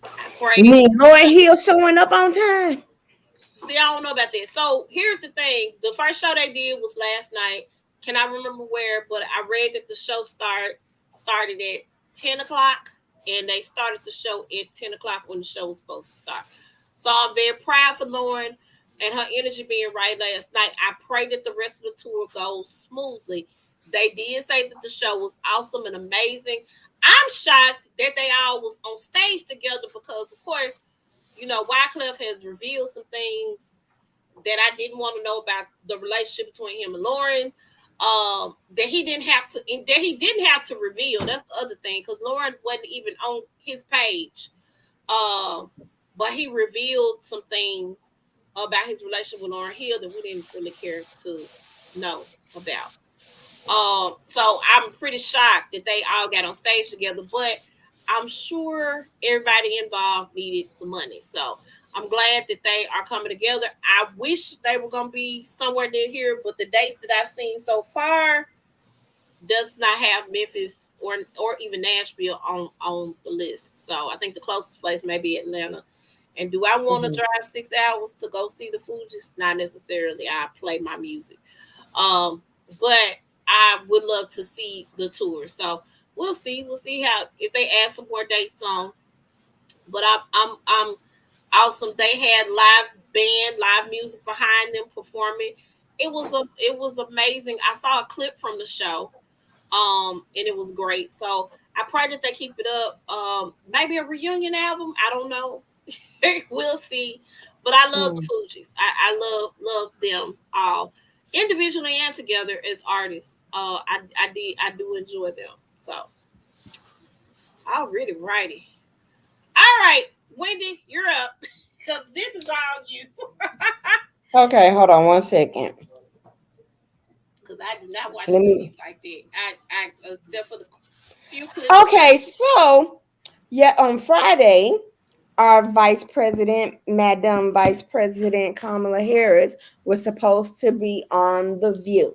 I You pray. mean Lauren Hill showing up on time? See, I don't know about that. So here's the thing: the first show they did was last night. Can I remember where? But I read that the show started at 10 o'clock, and they started the show at 10 o'clock when the show was supposed to start. So I'm very proud for Lauren and her energy being right last night. I pray that the rest of the tour goes smoothly. They did say that the show was awesome and amazing. I'm shocked that they all was on stage together because, of course, Wycliffe has revealed some things that I didn't want to know about the relationship between him and Lauren. That he didn't have to reveal. That's the other thing, because Lauren wasn't even on his page. Um, but he revealed some things about his relationship with Lauren Hill that we didn't really care to know about. So I'm pretty shocked that they all got on stage together, but I'm sure everybody involved needed the money. So I'm glad that they are coming together. I wish they were going to be somewhere near here, but the dates that I've seen so far does not have Memphis or even Nashville on the list. So I think the closest place may be Atlanta And do I want to Mhm. drive 6 hours to go see the Fugees? Not necessarily. I play my music. But I would love to see the tour. So we'll see. We'll see how if they add some more dates on. But I'm awesome. They had live band, live music behind them performing. It was amazing. I saw a clip from the show, and it was great. So I pray that they keep it up. Maybe a reunion album. I don't know. We'll see. But I love the Mm. Fugees. I love them all individually and together as artists. I do enjoy them. So already righty. All right, Wendy, you're up because this is all you. Okay, hold on one second. Because I do not watch Let TV me. like that. I except for the few clips that I Okay, see. so yeah, on Friday, our Vice President, Madam Vice President Kamala Harris, was supposed to be on The View.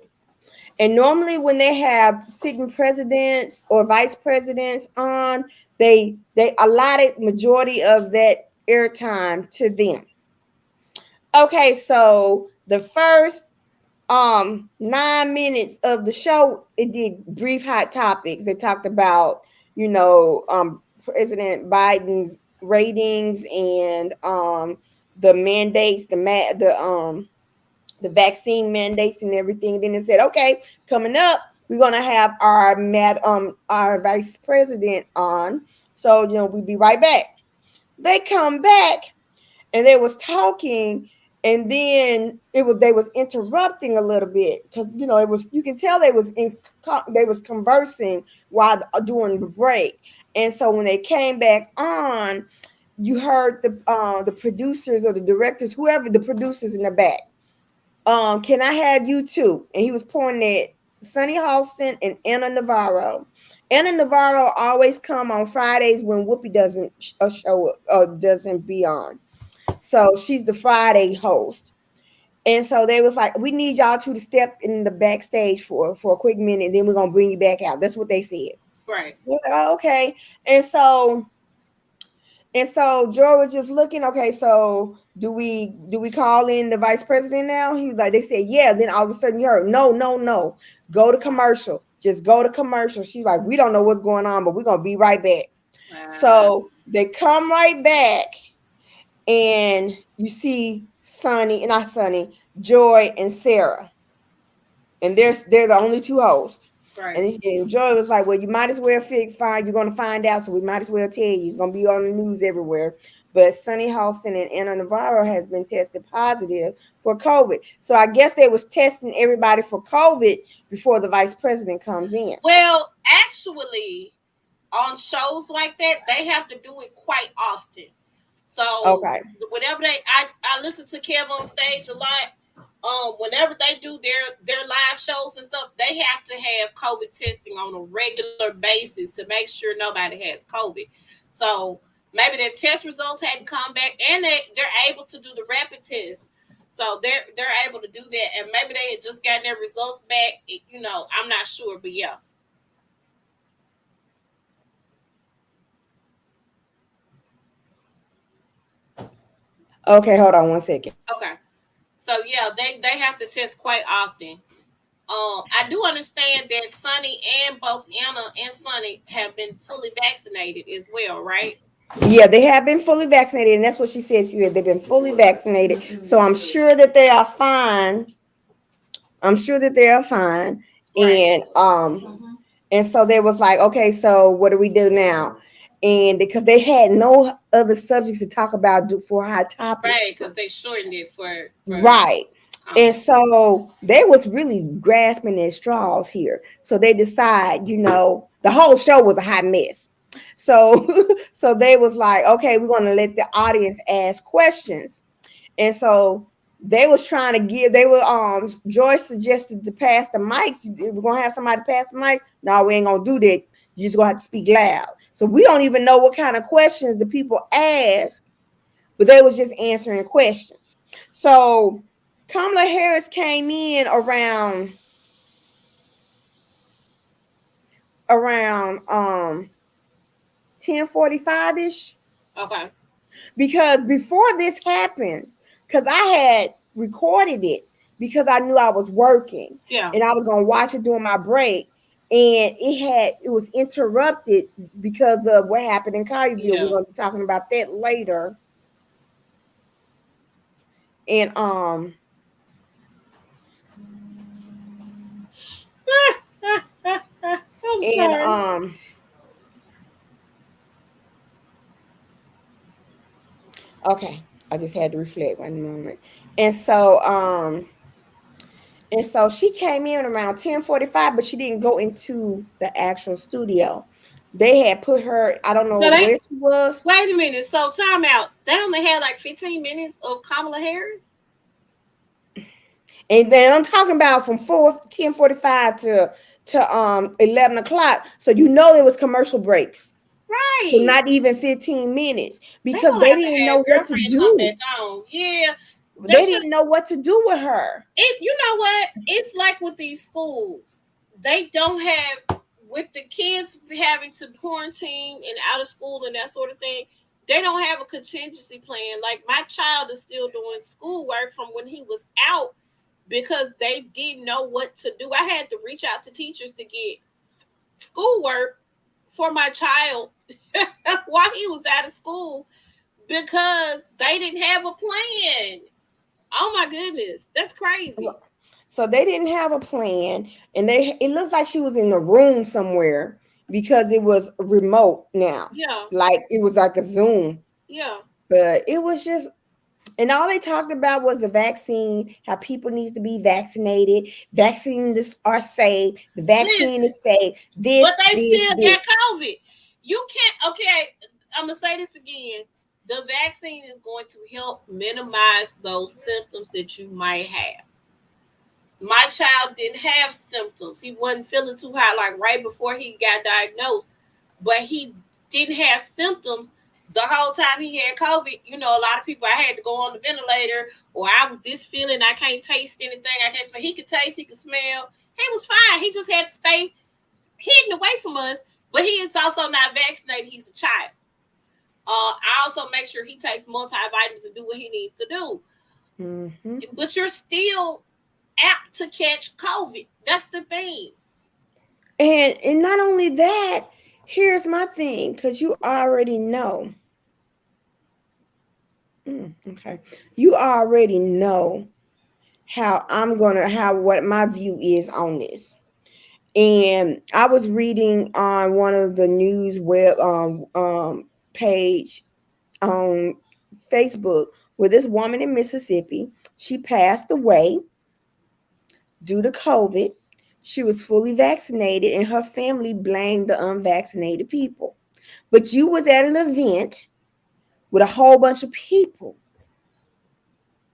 And normally, when they have sitting presidents or vice presidents on, they allotted majority of that airtime to them. Okay, so the first 9 minutes of the show, it did brief hot topics. They talked about, President Biden's ratings and the mandates, the vaccine mandates and everything. Then it said, okay, coming up, we're gonna have our vice president on. So we'll be right back. They come back and they was talking, and then they was interrupting a little bit because it was, you can tell they was conversing while during the break. And so when they came back on, you heard the producers or the directors, whoever the producers in the back, can I have you two? And he was pointing at Sunny Halston and Anna Navarro. Anna Navarro always come on Fridays when Whoopi doesn't show up or doesn't be on. So she's the Friday host. And so they was like, we need y'all two to step in the backstage for a quick minute, and then we're gonna bring you back out. That's what they said. Right. We're like, oh, okay. And so Joy was just looking, okay, so do we call in the vice president now? He was like, they said, yeah. Then all of a sudden you heard, no, no, no. Go to commercial. Just go to commercial. She's like, we don't know what's going on, but we're gonna be right back. Wow. So they come right back, and you see not Sunny, Joy and Sarah. And they're the only two hosts. Right. And Joy was like, well, you might as well find, you're going to find out, so we might as well tell you. It's going to be on the news everywhere. But Sunny Halston and Anna Navarro has been tested positive for COVID. So I guess they was testing everybody for COVID before the vice president comes in. Well, actually, on shows like that, they have to do it quite often. So Okay. whenever I listen to Kev on stage a lot. Whenever they do their live shows and stuff, they have to have COVID testing on a regular basis to make sure nobody has COVID. So maybe their test results hadn't come back, and they're able to do the rapid test. So they're able to do that, and maybe they had just gotten their results back. I'm not sure, but yeah. Okay, hold on one second. Okay. So yeah, they have to test quite often. I do understand that Sunny and both Anna and Sunny have been fully vaccinated as well, right? Yeah, they have been fully vaccinated, and that's what she said. She said they've been fully vaccinated. So I'm sure that they are fine. I'm sure that they are fine. Right. And so they was like, okay, so what do we do now? And because they had no other subjects to talk about for hot Right, topics. because they shortened it for Right. And comment. so they was really grasping at straws here. So they decide, the whole show was a hot mess. So so they was like, okay, we're gonna let the audience ask questions. And so they was trying to they were Joyce suggested to pass the mics. We're gonna have somebody pass the mic. No, we ain't gonna do that. You just gonna have to speak loud. So we don't even know what kind of questions the people ask, but they was just answering questions. So Kamala Harris came in around 10:45 ish. Okay. because before this happened, because I had recorded it because I knew I was working, and I was gonna watch it during my break, and it was interrupted because of what happened in Collierville. We're gonna be talking about that later. And I'm and sorry. okay, I just had to reflect one moment. And so she came in around 10:45, but she didn't go into the actual studio. They had put her, I don't know So where they she was. wait a minute. So time out. They only had like 15 minutes of Kamala Harris. And then I'm talking about from 10:45 to 11 o'clock. So you know there was commercial breaks. So Right. not even 15 minutes They because gonna they have to didn't have know what to girlfriend come do. back on. Yeah. They They should didn't know what to do with her. you know what? It's like with these schools. They don't have with the kids having to quarantine and out of school and that sort of thing. They don't have a contingency plan. Like my child is still doing schoolwork from when he was out because they didn't know what to do. I had to reach out to teachers to get schoolwork for my child while he was out of school because they didn't have a plan. Oh my goodness, that's crazy. So they didn't have a plan, and it looks like she was in the room somewhere because it was remote now. Yeah, Like it was like a Zoom. yeah. But it was just, and all they talked about was the vaccine, how people needs to be vaccinated. Vaccines are safe. The vaccine Listen, is safe. This, but they this, still got this. COVID. You can't. Okay, I'm gonna say this again. The vaccine is going to help minimize those symptoms that you might have. My child didn't have symptoms. He wasn't feeling too hot like right before he got diagnosed, but he didn't have symptoms the whole time he had COVID. You know, a lot of people I had to go on the ventilator, or I was this feeling I can't taste anything. I can't smell. He could taste, he could smell. He was fine. He just had to stay hidden away from us. But he is also not vaccinated. He's a child. I also make sure he takes multivitamins and do what he needs to do. Mm-hmm. But you're still apt to catch COVID. That's the thing. And not only that, here's my thing, because you already know. Okay. You already know what my view is on this. And I was reading on one of the news web page on Facebook where this woman in Mississippi, she passed away due to COVID. She was fully vaccinated and her family blamed the unvaccinated people. But you was at an event with a whole bunch of people.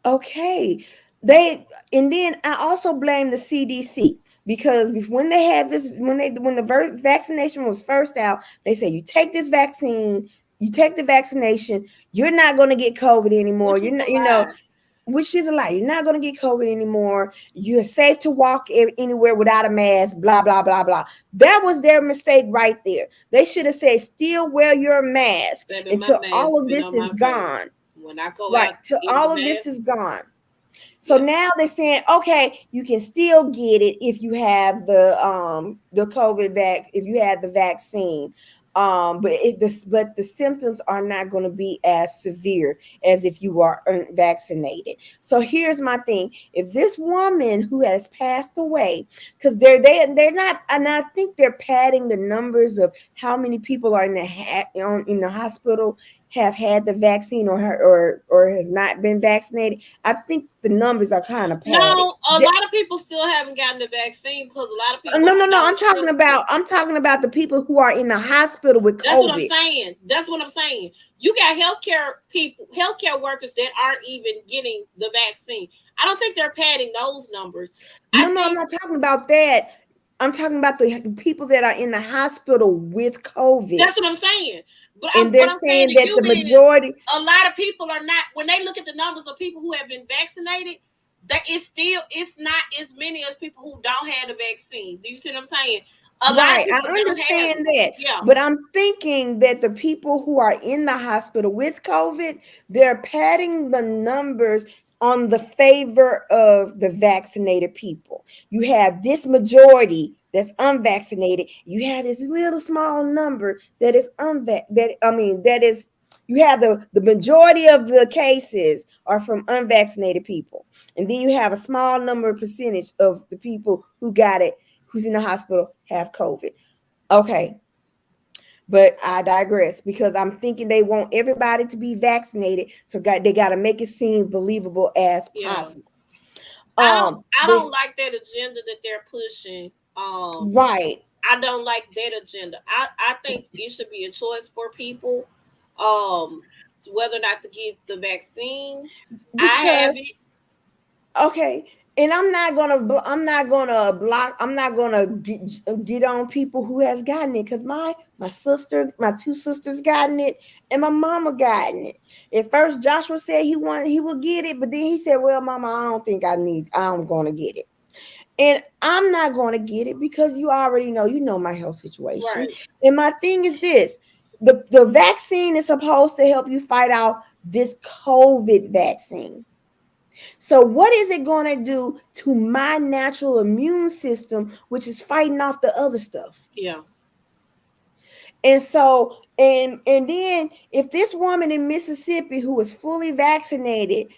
Okay. And then I also blame the CDC because when they had this, when the vaccination was first out, they said you take this vaccine, you take the vaccination, you're not going to get COVID anymore. Which You're is not, a lie. which is a lie. You're not going to get COVID anymore. You're safe to walk anywhere without a mask. Blah blah blah blah. That was their mistake right there. They should have said, still wear your mask Baby, my until mask all of been this on is my face. gone. When I go Right, out till in the all of this mask, is gone. So yeah. now they're saying, okay, you can still get it if you have the COVID if you have the vaccine. But the symptoms are not going to be as severe as if you are unvaccinated. So here's my thing: if this woman who has passed away, because they're not, and I think they're padding the numbers of how many people are in the hospital have had the vaccine or has not been vaccinated. I think the numbers are kind of padded. No, a lot of people still haven't gotten the vaccine because a lot of people No, no, I no. know I'm talking about the people who are in the hospital with that's what I'm COVID. saying. That's what I'm saying. You got healthcare people, healthcare workers that aren't even getting the vaccine. I don't think they're padding those numbers. I No, I'm think not talking about that. I'm talking about the people that are in the hospital with COVID. that's what I'm saying. But And what they're I'm saying saying to that you the is majority. a lot of people are not when they look at the numbers of people who have been vaccinated, that it's not as many as people who don't have the vaccine. Do you see what I'm saying? A lot of Right, people I don't have understand it. that, Yeah, but I'm thinking that the people who are in the hospital with COVID, they're padding the numbers on the favor of the vaccinated people. You have this majority that's unvaccinated. You have this little small number that is that is you have the majority of the cases are from unvaccinated people. And then you have a small number percentage of the people who got it who's in the hospital have COVID. Okay. But I digress because I'm thinking they want everybody to be vaccinated. So they got to make it seem believable as yeah. possible. I But don't like that agenda that they're pushing. right. I don't like that agenda. I think it should be a choice for people, um, whether or not to give the vaccine. I have Because it. okay, and I'm not gonna get on people who has gotten it because my two sisters gotten it and my mama gotten it. At first Joshua said he would get it, but then he said, well, mama, I don't think I'm gonna get it. And I'm not gonna get it because you know my health situation. Right. And my thing is this: the vaccine is supposed to help you fight out this COVID vaccine. So, what is it going to do to my natural immune system, which is fighting off the other stuff? Yeah. And so, and then if this woman in Mississippi who was fully vaccinated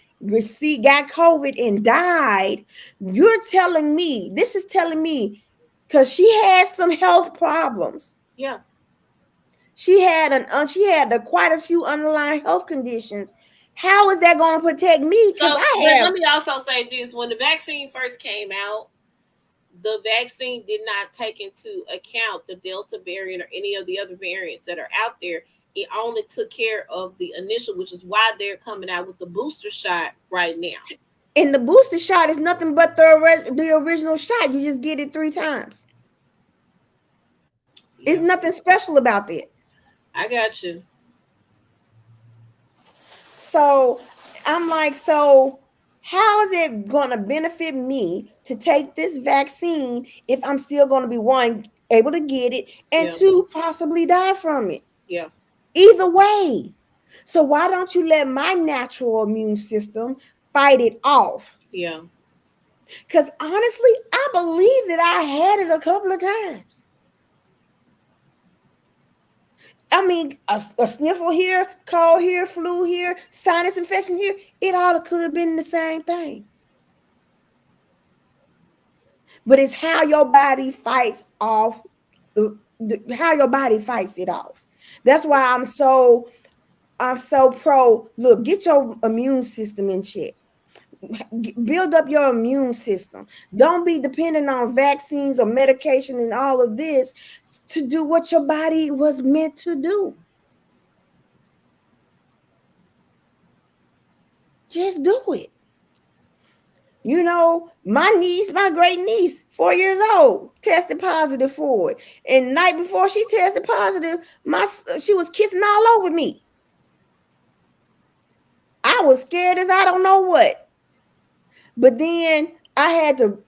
got COVID and died, this is telling me, because she had some health problems. Yeah. She had quite a few underlying health conditions. How is that going to protect me? Because So, I but have let me also say this: when the vaccine first came out, the vaccine did not take into account the Delta variant or any of the other variants that are out there. It only took care of the initial, which is why they're coming out with the booster shot right now. And the booster shot is nothing but the original shot. You just get it 3 times. Yeah, It's nothing special about that. I got you. So I'm like, so how is it going to benefit me to take this vaccine if I'm still going to be one able to get it and Yeah, two possibly die from it? yeah, Either way. So why don't you let my natural immune system fight it off? yeah, Because honestly, I believe that I had it a couple of times. I mean, a sniffle here, cold here, flu here, sinus infection here, it all could have been the same thing. But it's how your body fights off how your body fights it off. That's why I'm so pro. Look, get your immune system in check. Build up your immune system. Don't be dependent on vaccines or medication and all of this to do what your body was meant to do. Just do it. My great niece, 4 years old, tested positive for it. And the night before she tested positive, she was kissing all over me. I was scared as I don't know what. But then I had to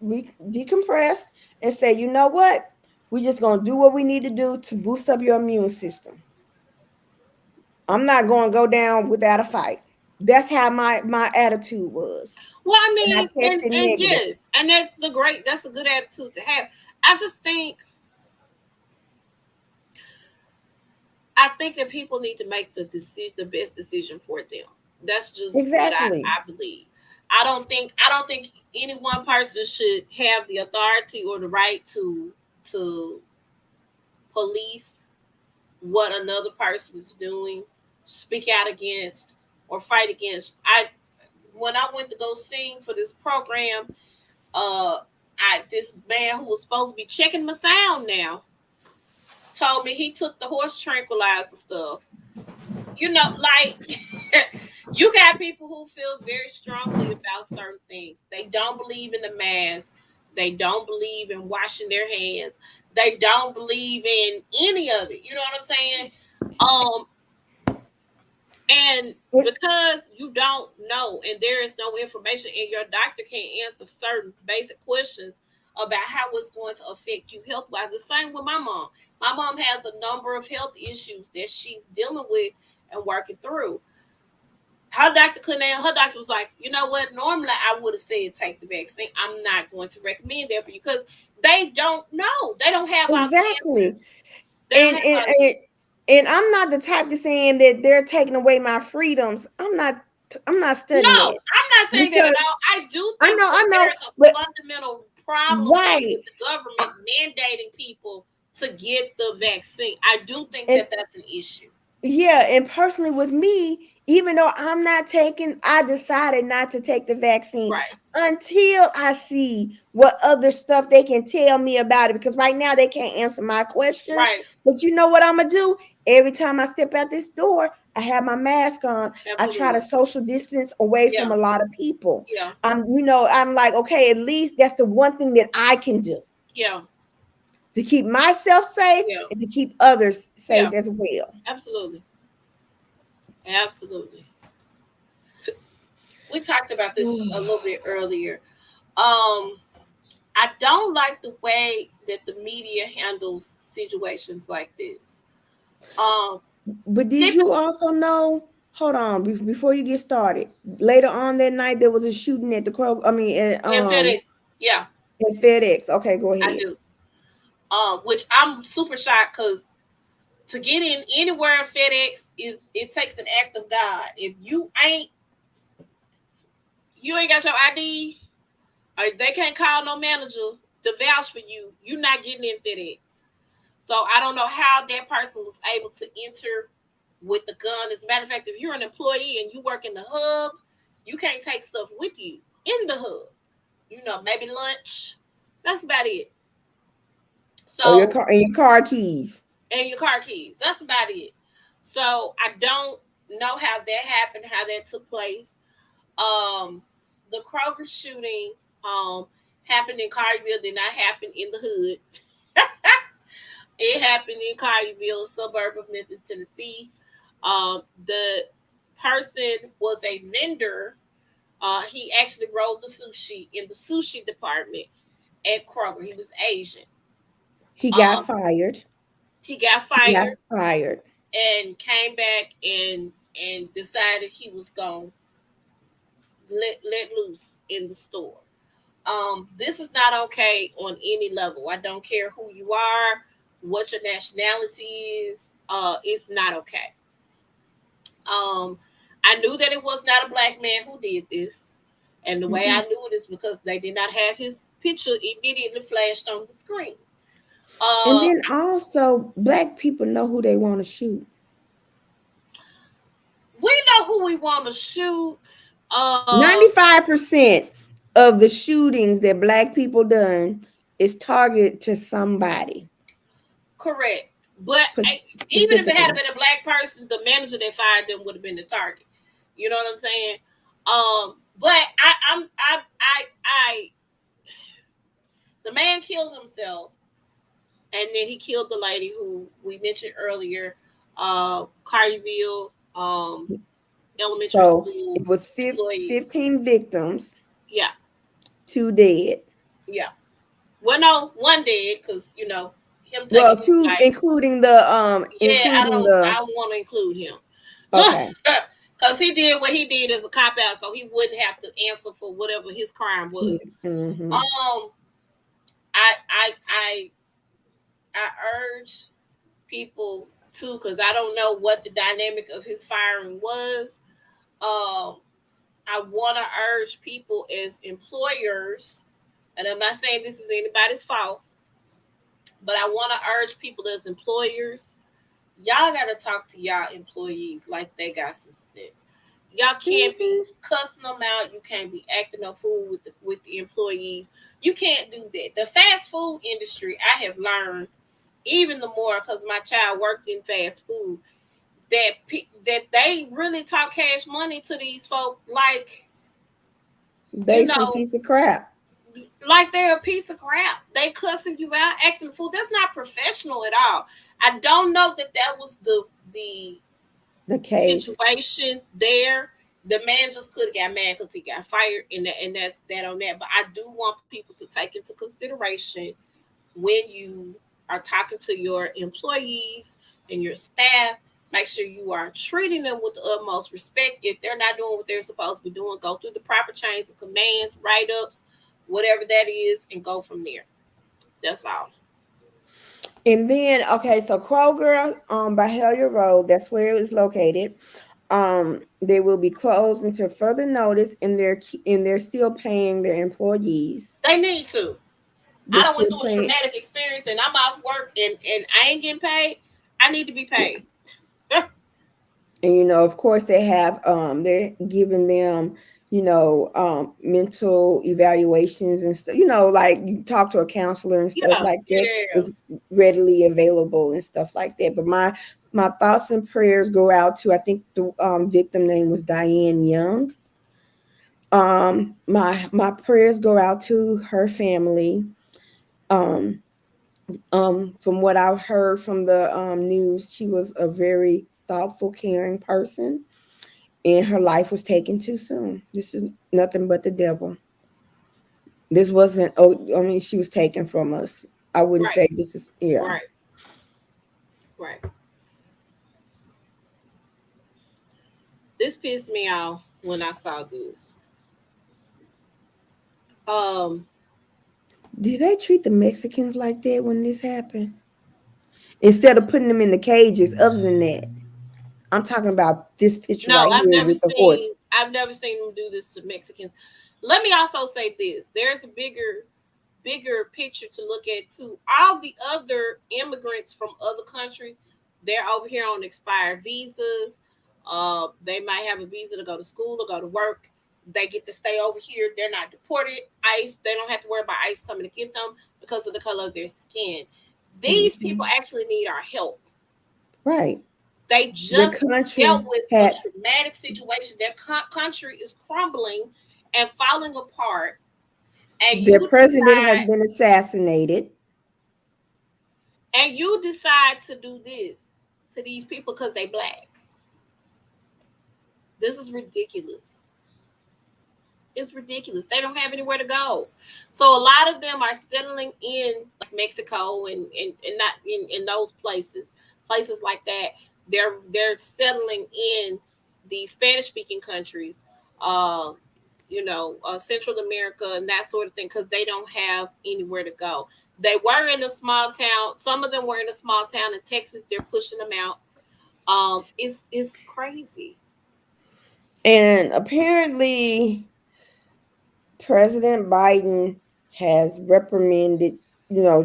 decompress and say, you know what? We're just gonna do what we need to do to boost up your immune system. I'm not gonna go down without a fight. That's how my attitude was. well, I And I mean, tested and negative. yes, and that's a good attitude to have. I just think I think that people need to make the best decision for them. That's just what Exactly. I believe. I don't think any one person should have the authority or the right to police what another person is doing, speak out against or fight against. I When I went to go sing for this program, I this man who was supposed to be checking my sound now told me he took the horse tranquilizer stuff. You know, like you got people who feel very strongly about certain things. They don't believe in the mask. They don't believe in washing their hands. They don't believe in any of it. You know what I'm saying? Um, and because you don't know and there is no information and your doctor can't answer certain basic questions, about how it's going to affect you health wise. The same with my mom. My mom has a number of health issues that she's dealing with and working through. Her doctor was like, you know what? Normally I would have said take the vaccine. I'm not going to recommend that for you because they don't know. They don't have all the Exactly. answers. They don't And, have and all the and and I'm not the type to saying that they're taking away my freedoms. I'm not No, studying that I'm not saying that at because all. I do think that I know, there's a but fundamental problem there right. with the government mandating people to get the vaccine. I do think And that that's an issue. yeah, and personally with me, even though I'm not taking, I decided not to take the vaccine Right, until I see what other stuff they can tell me about it. Because right now they can't answer my questions. right, But you know what I'm gonna do? Every time I step out this door, I have my mask on. I try to absolutely. social distance away Yeah, from a lot of people. yeah, I'm like, okay, at least that's the one thing that I can do yeah, to keep myself safe yeah, and to keep others yeah, safe as well. absolutely. Absolutely. We talked about this a little bit earlier. I don't like the way that the media handles situations like this. Um, But did typically you also know? Hold on, before you get started. Later on that night, there was a shooting at the in FedEx, yeah, at FedEx. Okay, go I ahead. do. Which I'm super shocked because to get in anywhere in FedEx is it takes an act of God. If you ain't got your ID, or they can't call no manager to vouch for you, you're not getting in FedEx. So I don't know how that person was able to enter with the gun. As a matter of fact, if you're an employee and you work in the hub, you can't take stuff with you in the hub. Maybe lunch. That's about it. Or So your car keys. and your car keys. That's about it. So I don't know how that happened, how that took place. Um, the Kroger shooting happened in Collierville, did not happen in the hood. It happened in Collierville, suburb of Memphis, Tennessee. The person was a vendor. He actually rolled the sushi in the sushi department at Kroger. He was Asian. He got Um, fired. he got He got fired fired. and came back and decided he was going to let loose in the store. This is not okay on any level. I don't care who you are, what your nationality is. It's not okay. Um, I knew that it was not a black man who did this, and the way I Mm-mm. knew it is because they did not have his picture immediately flashed on the screen. And Uh, then also, black people know who they want to shoot. we know who we want to shoot. 95% of the shootings that black people done is targeted to somebody Correct, but even if it had specifically. been a black person, the manager that fired them would have been the target. You know what I'm saying? But the man killed himself, and then he killed the lady who we mentioned earlier, Carterville Elementary So School it was employee. 15 victims, Yeah, 2 dead. yeah. Well, no, one dead because him taking Well, his 2 life. Yeah, I including don't. the I want to include him. okay. Because he did what he did as a cop out, so he wouldn't have to answer for whatever his crime was. Mm-hmm. Um, I I I I urge people to, because I don't know what the dynamic of his firing was. Um, I want to urge people as employers, and I'm not saying this is anybody's fault, but I want to urge people as employers. Y'all got to talk to y'all employees like they got some sense. Y'all can't be Mm-hmm. cussing them out. You can't be acting a fool with the employees. You can't do that. The fast food industry, I have learned even the more because my child worked in fast food that they really talk cash money to these folk like you They some know piece of crap. like they're a piece of crap. They cussing you out, acting a fool. That's not professional at all. I don't know that was the The case. situation there The man just could have got mad because he got fired, and that's that on that. But I do want people to take into consideration when you are talking to your employees and your staff. Make sure you are treating them with the utmost respect. If they're not doing what they're supposed to be doing, go through the proper chains of commands, write ups, whatever that is, and go from there. That's all. And then, okay, so Kroger, by Hellier Road, that's where it was located. They will be closed until further notice, and they're still paying their employees. They need to. They're I don't went still through a paying, traumatic experience and I'm off work and I ain't getting paid. I need to be paid. and of course, they're giving them mental evaluations and stuff. Like you talk to a counselor and stuff Yeah, like that yeah. is readily available and stuff like that. But my thoughts and prayers go out to, I think the victim name was Diane Young. My prayers go out to her family. um from what I've heard from the news, she was a very thoughtful, caring person, and her life was taken too soon. This is nothing but the devil. This wasn't, oh, I mean, she was taken from us. I wouldn't Right, say this is, yeah. right, right. This pissed me off when I saw this. Um, Did they treat the Mexicans like that when this happened? Instead of putting them in the cages, other than that, I'm talking about this picture no, right here with the horse. I've never seen them do this to Mexicans. Let me also say this. There's a bigger picture to look at too. All the other immigrants from other countries, they're over here on expired visas. They might have a visa to go to school or go to work. They get to stay over here. They're not deported. ICE, they don't have to worry about ICE coming to get them because of the color of their skin. These people Mhm. actually need our help. Right. They The just country dealt with a had traumatic situation. Their country is crumbling and falling apart, and their you president has decide been assassinated. to do this to these people because they black. This is ridiculous. It's ridiculous. They don't have anywhere to go. So a lot of them are settling in like Mexico and not in those places like that. They're settling in the Spanish speaking countries, uh, Central America and that sort of thing because they don't have anywhere to go. They were in a small town. Some of them were in a small town in Texas. They're pushing them out. It's crazy. And apparently, President Biden has reprimanded,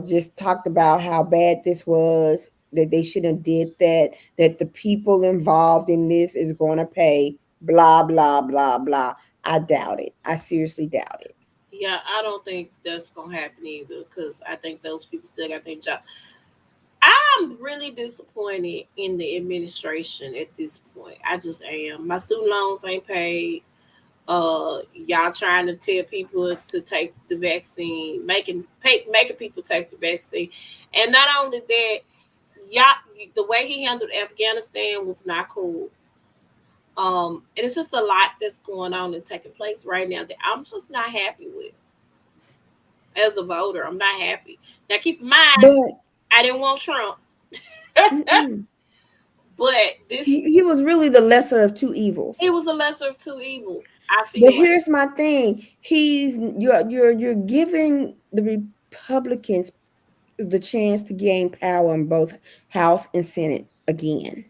just talked about how bad this was, that they shouldn't have did that, that the people involved in this is going to pay, blah, blah, blah, blah. I doubt it. I seriously doubt it. Yeah, I don't think that's gonna happen either because I think those people still got their job. I'm really disappointed in the administration at this point. I just am. My student loans ain't paid. Y'all trying to tell people to take the vaccine, making people take the vaccine, and not only that, y'all the way he handled Afghanistan was not cool. And it's just a lot that's going on and taking place right now that I'm just not happy with as a voter. I'm not happy. Now, keep in mind, But I didn't want Trump, mm-mm. but this He was really the lesser of two he evils. was the lesser of two evils. I But feel like. here's my thing: you're giving the Republicans the chance to gain power in both House and Senate again.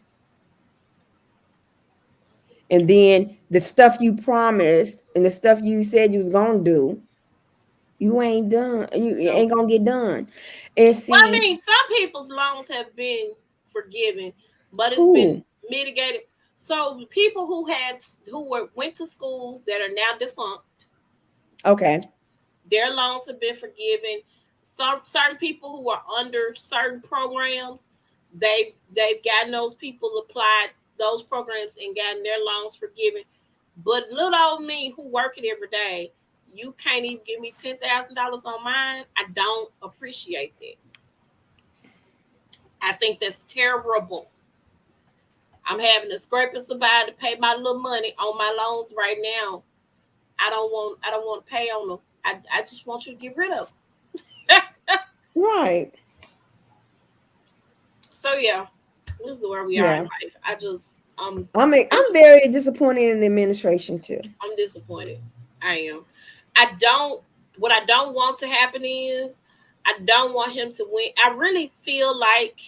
And then the stuff you promised and the stuff you said you was gonna do, you ain't done. You No. ain't gonna get done. And Well, I see mean, some people's loans have been forgiven, but it's been who? mitigated. So people who were went to schools that are now defunct, Okay. their loans have been forgiven. Some certain people who are under certain programs, they've gotten those people applied those programs and gotten their loans forgiven. But little old me who working every day, you can't even give me $10,000 on mine. I don't appreciate that. I think that's terrible. I'm having to scrape and survive to pay my little money on my loans right now. I don't want to pay on them. I just want you to get rid of them. Right. So yeah, this is where we are in Yeah. life. I'm very disappointed in the administration too. I'm disappointed. I am. I don't. What I don't want to happen is I don't want him to win. I really feel like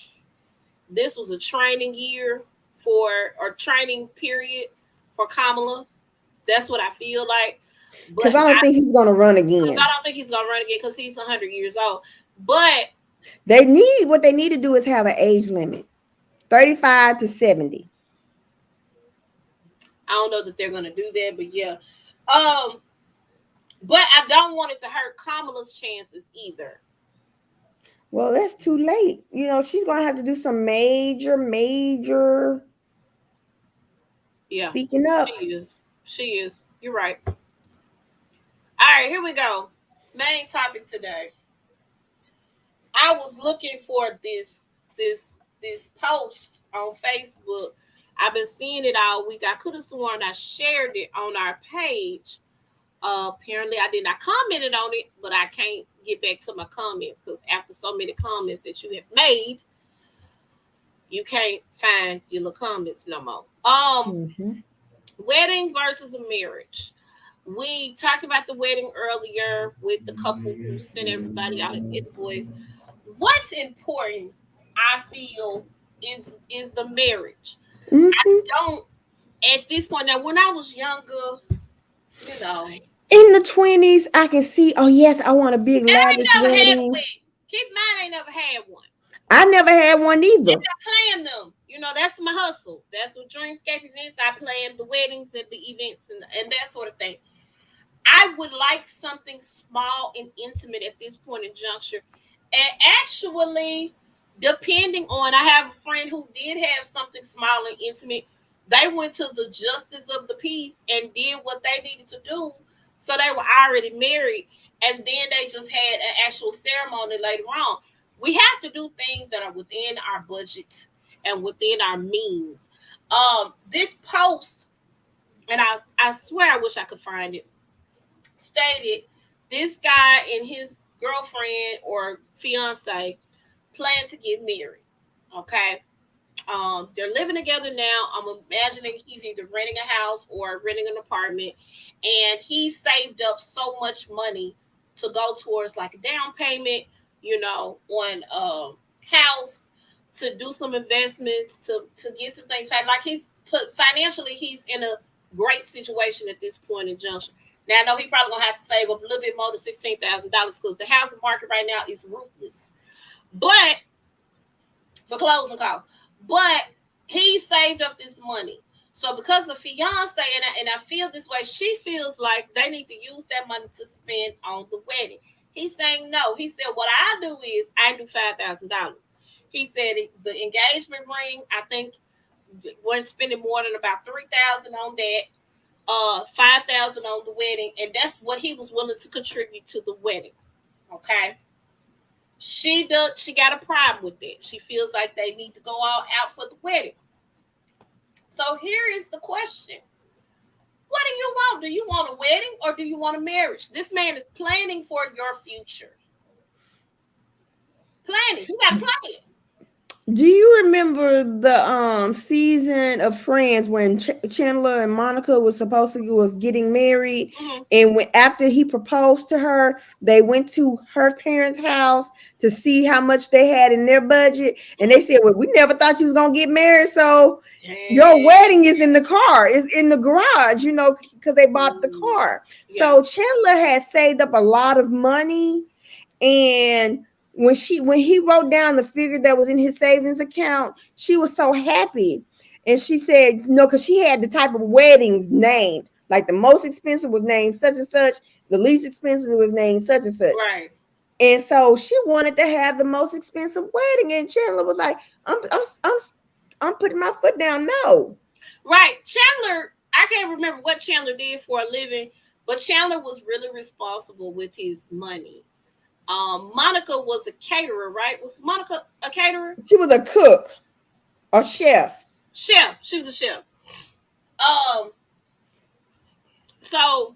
this was a training year or training period for Kamala. That's what I feel like. Because I don't think he's going to run again. I don't think he's going to run again because he's 100 years old. But what they need to do is have an age limit, 35 to 70. I don't know that they're going to do that, but yeah. But I don't want it to hurt Kamala's chances either. Well, that's too late. You know, she's going to have to do some major speaking up. She is. You're right. All right, here we go. Main topic today. I was looking for this post on Facebook. I've been seeing it all week. I could have sworn I shared it on our page. Apparently, I did not comment on it, but I can't get back to my comments because after so many comments that you have made, you can't find your little comments no more. Wedding versus a marriage. We talked about the wedding earlier with the couple who sent everybody out an invoice. What's important, I feel, is the marriage. I don't at this point now. When I was younger, you know, in the 20s, I can see. Oh yes, I want a big lavish wedding. Keep in mind, I ain't never had one. I never had one either. I plan them. You know, that's my hustle. That's what Dreamscape events. I plan the weddings and the events and that sort of thing. I would like something small and intimate at this point in juncture. And actually, depending on, I have a friend who did have something small and intimate. They went to the justice of the peace and did what they needed to do. So they were already married. And then they just had an actual ceremony later on. We have to do things that are within our budget and within our means. This post, and I swear I wish I could find it, stated this guy and his girlfriend or fiance plan to get married. Okay. They're living together now. I'm imagining he's either renting a house or renting an apartment, and he saved up so much money to go towards like a down payment, you know, on house, to do some investments, to get some things paid. Like financially, he's in a great situation at this point in junction. Now I know he probably gonna have to save up a little bit more than $16,000 because the housing market right now is ruthless. But for closing costs. But he saved up this money. So because the fiance, and I feel this way, she feels like they need to use that money to spend on the wedding. He's saying no. He said, what I do is I do $5,000. He said the engagement ring, I think we're spending more than about $3,000 on that. $5,000 on the wedding, and that's what he was willing to contribute to the wedding. Okay. She got a problem with that. She feels like they need to go all out for the wedding. So here is the question. What do you want? Do you want a wedding or do you want a marriage? This man is planning for your future. Planning. You got to plan. Do you remember the season of Friends when Chandler and Monica was getting married, and after he proposed to her, they went to her parents' house to see how much they had in their budget, and they said, "Well, we never thought you was gonna get married, so your wedding is in the car, is in the garage, you know, because they bought the car." Yeah. So Chandler had saved up a lot of money, and when he wrote down the figure that was in his savings account, she was so happy. And she said, no, because she had the type of weddings named. Like the most expensive was named such and such, the least expensive was named such and such. Right. And so she wanted to have the most expensive wedding. And Chandler was like, I'm putting my foot down. No. Right. Chandler, I can't remember what Chandler did for a living, but Chandler was really responsible with his money. Monica was a caterer, right? Was Monica a caterer? She was a cook, a chef. Chef. She was a chef. Um, so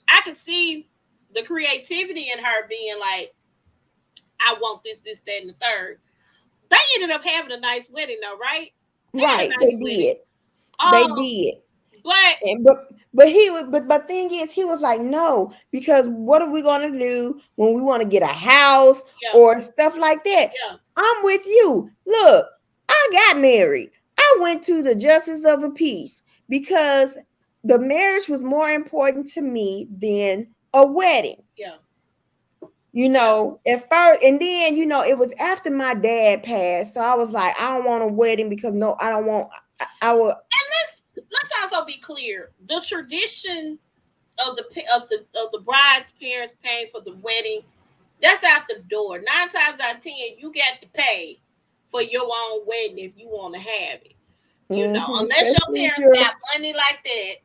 I could see the creativity in her being like, I want this, this, that, and the third. They ended up having a nice wedding, though, right? They had a Right, nice they wedding. did. They did. But And but he would but thing is he was like, no, because what are we gonna do when we want to get a house yeah, or stuff like that? yeah, I'm with you. Look, I got married. I went to the justice of the peace because the marriage was more important to me than a wedding. yeah, You yeah. know, at first, and then it was after my dad passed, so I was like, I don't want a wedding because no, I don't want. I will. And let's also be clear: the tradition of the bride's parents paying for the wedding, that's out the door. 9 times out of 10, you got to pay for your own wedding if you want to have it. Unless your Especially if parents you're. got money like that,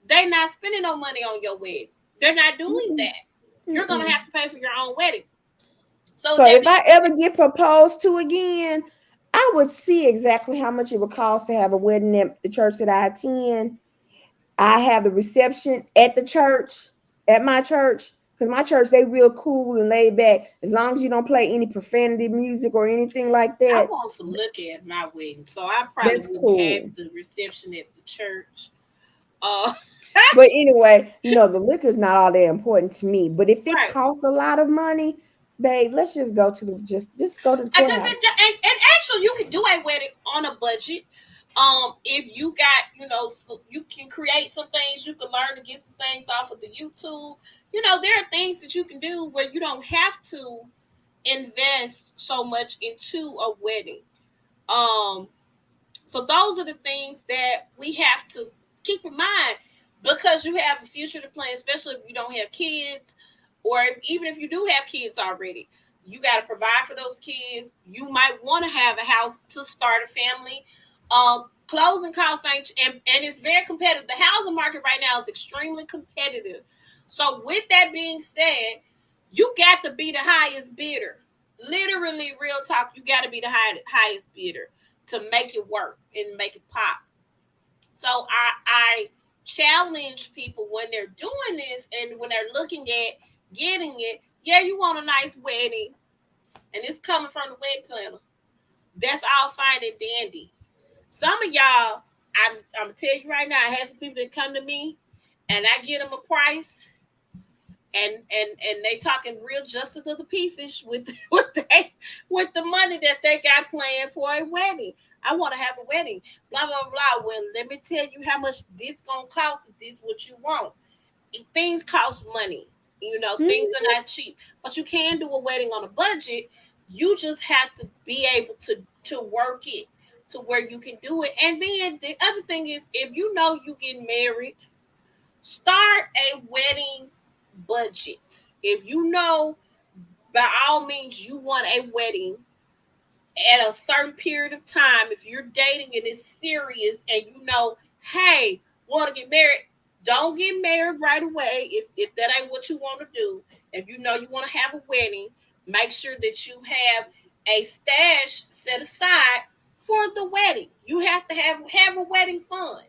they're not spending no money on your wedding. They're not doing Mm-mm, that. You're gonna mm-mm. have to pay for your own wedding. So So that if being I ever get proposed to again, I would see exactly how much it would cost to have a wedding at the church that I attend. I have the reception at the church, at my church, because my church, they real cool and laid back. As long as you don't play any profanity music or anything like I that, want some look at my wedding, so I probably that's wouldn't have cool. the reception at the church. Uh, But anyway, the liquor is not all that important to me. But if it right. costs a lot of money, babe, let's just go to the just go to the Because courthouse. and actually, you can do a wedding on a budget. If you got, you can create some things. You can learn to get some things off of the YouTube. There are things that you can do where you don't have to invest so much into a wedding. Um, so those are the things that we have to keep in mind because you have a future to plan, especially if you don't have kids, or even if you do have kids already. You got to provide for those kids. You might want to have a house to start a family. Closing costs ain't, and it's very competitive. The housing market right now is extremely competitive. So, with that being said, you got to be the highest bidder. Literally, real talk, you got to be the highest bidder to make it work and make it pop. So I challenge people when they're doing this and when they're looking at getting it. Yeah, you want a nice wedding, and it's coming from the wedding planner. That's all fine and dandy. Some of y'all, I'm gonna tell you right now, I had some people that come to me, and I get them a price, and they talking real justice of the pieces with with the money that they got planned for a wedding. I want to have a wedding, blah blah blah. Well, let me tell you how much this gonna cost if this what you want. Things cost money. Things are Mhm. not cheap, but you can do a wedding on a budget. You just have to be able to work it to where you can do it. And then the other thing is, if you know you getting married, start a wedding budget. If you know, by all means, you want a wedding at a certain period of time, if you're dating and it's serious and hey, want to get married, don't get married right away if that ain't what you want to do. If you know you want to have a wedding, make sure that you have a stash set aside for the wedding. You have to have a wedding fund.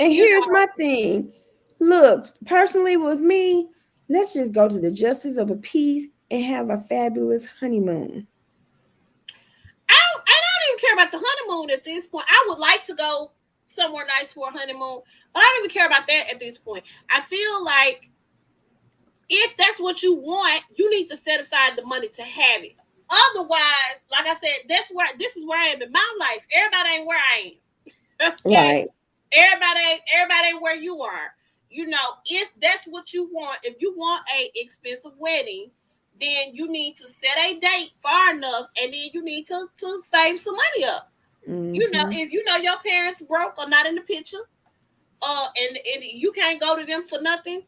And You here's know, my thing. Look, personally with me, let's just go to the justice of a peace and have a fabulous honeymoon. I don't even care about the honeymoon at this point. I would like to go somewhere nice for a honeymoon, but I don't even care about that at this point. I feel like if that's what you want, you need to set aside the money to have it. Otherwise, like I said, this is where I am in my life. Everybody ain't where I am. Okay. Right. Everybody ain't where you are. If that's what you want, if you want a expensive wedding, then you need to set a date far enough, and then you need to save some money up. Mm-hmm. If your parents broke or not in the picture, and you can't go to them for nothing,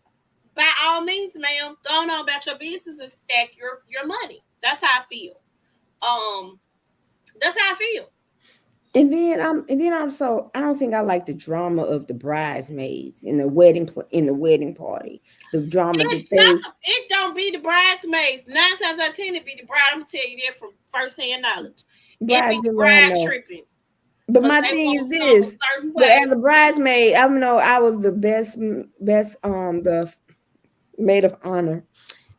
by all means, ma'am, go on about your business and stack your money. That's how I feel. Um, that's how I feel. And then I'm so I don't think I like the drama of the bridesmaids in the wedding party. The drama that It's not. they It don't be the bridesmaids. 9 times out of 10, it be the bride. I'm gonna tell you that from firsthand knowledge. It be the bridezilla, I bride know. tripping. But because my they thing want is some a this. certain But way. as a bridesmaid, I know I was the best the maid of honor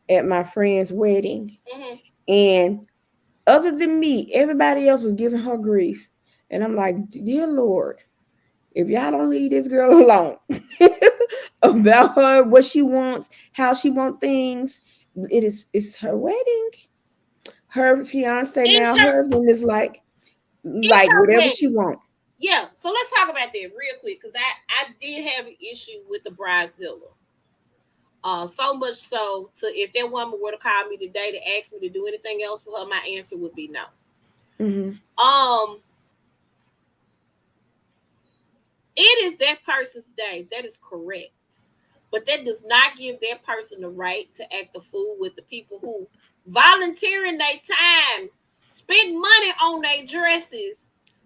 at my friend's wedding. Mm-hmm. And other than me, everybody else was giving her grief. And I'm like, dear Lord, if y'all don't leave this girl alone about her, what she wants, how she wants things, it's her wedding. Her fiance It's now her. husband is It's like her whatever she wedding. wants. Yeah. So let's talk about that real quick because I did have an issue with the bridezilla. So much so to if that woman were to call me today to ask me to do anything else for her, my answer would be no. Mm-hmm. Um, it is that person's day. That is correct. But that does not give that person the right to act a fool with the people who volunteering their time, spend money on their dresses.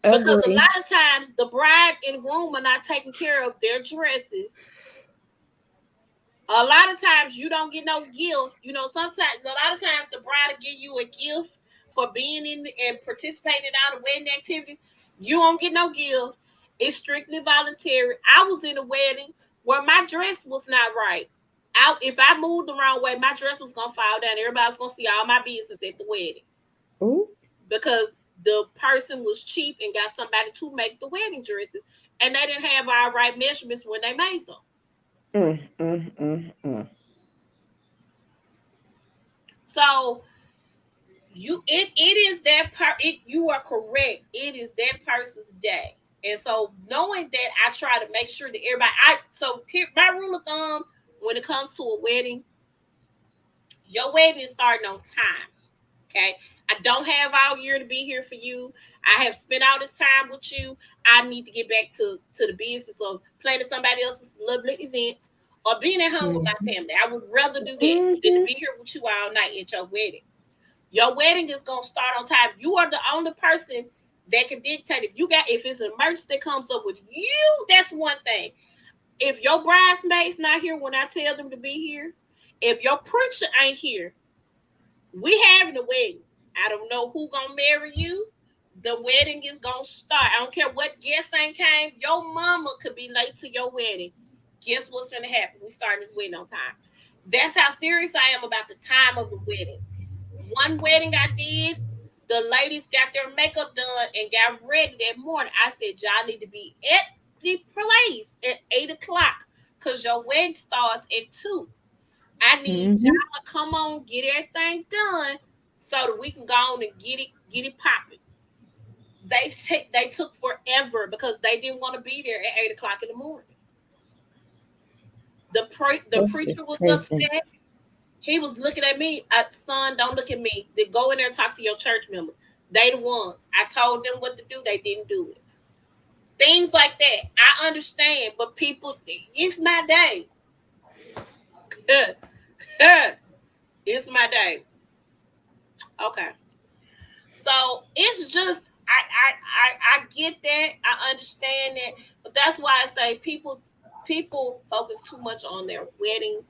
Because a Agree. lot of times the bride and groom are not taking care of their dresses. A lot of times you don't get no gift. You know, sometimes a lot of times the bride will give you a gift for being in and participating in all the wedding activities. You won't get no gift. It's strictly voluntary. I was in a wedding where my dress was not right. If I moved the wrong way, my dress was gonna fall down. Everybody was gonna see all my business at the wedding Ooh. because the person was cheap and got somebody to make the wedding dresses, and they didn't have our right measurements when they made them. Mm, mm, mm, mm. So it is that you are correct. It is that person's day. And so knowing that, I try to make sure that everybody my rule of thumb when it comes to a wedding, your wedding is starting on time. Okay. I don't have all year to be here for you. I have spent all this time with you. I need to get back to the business of planning somebody else's lovely events or being at home with my Mm-hmm. family. I would rather do that than to Mm-hmm. be here with you all night at your wedding. Your wedding is gonna start on time. You are the only person that can dictate if it's an emergency that comes up with you. That's one thing. If your bridesmaids not here when I tell them to be here, if your preacher ain't here, we having a wedding. I don't know who gonna marry you. The wedding is gonna start. I don't care what guests ain't came. Your mama could be late to your wedding. Guess what's gonna happen? We starting this wedding on time. That's how serious I am about the time of the wedding. One wedding I did, the ladies got their makeup done and got ready that morning. I said, y'all need to be at the place at 8 o'clock because your wedding starts at 2. I need Mm-hmm. y'all to come on, get everything done so that we can go on and get it popping. They took forever because they didn't want to be there at 8 o'clock in the morning. The That's preacher just was crazy. upset. He was looking at me. Son, don't look at me. They go in there and talk to your church members. They the ones. I told them what to do. They didn't do it. Things like that. I understand, but people, it's my day. It's my day. Okay. So it's just I get that. I understand that. But that's why I say people focus too much on their wedding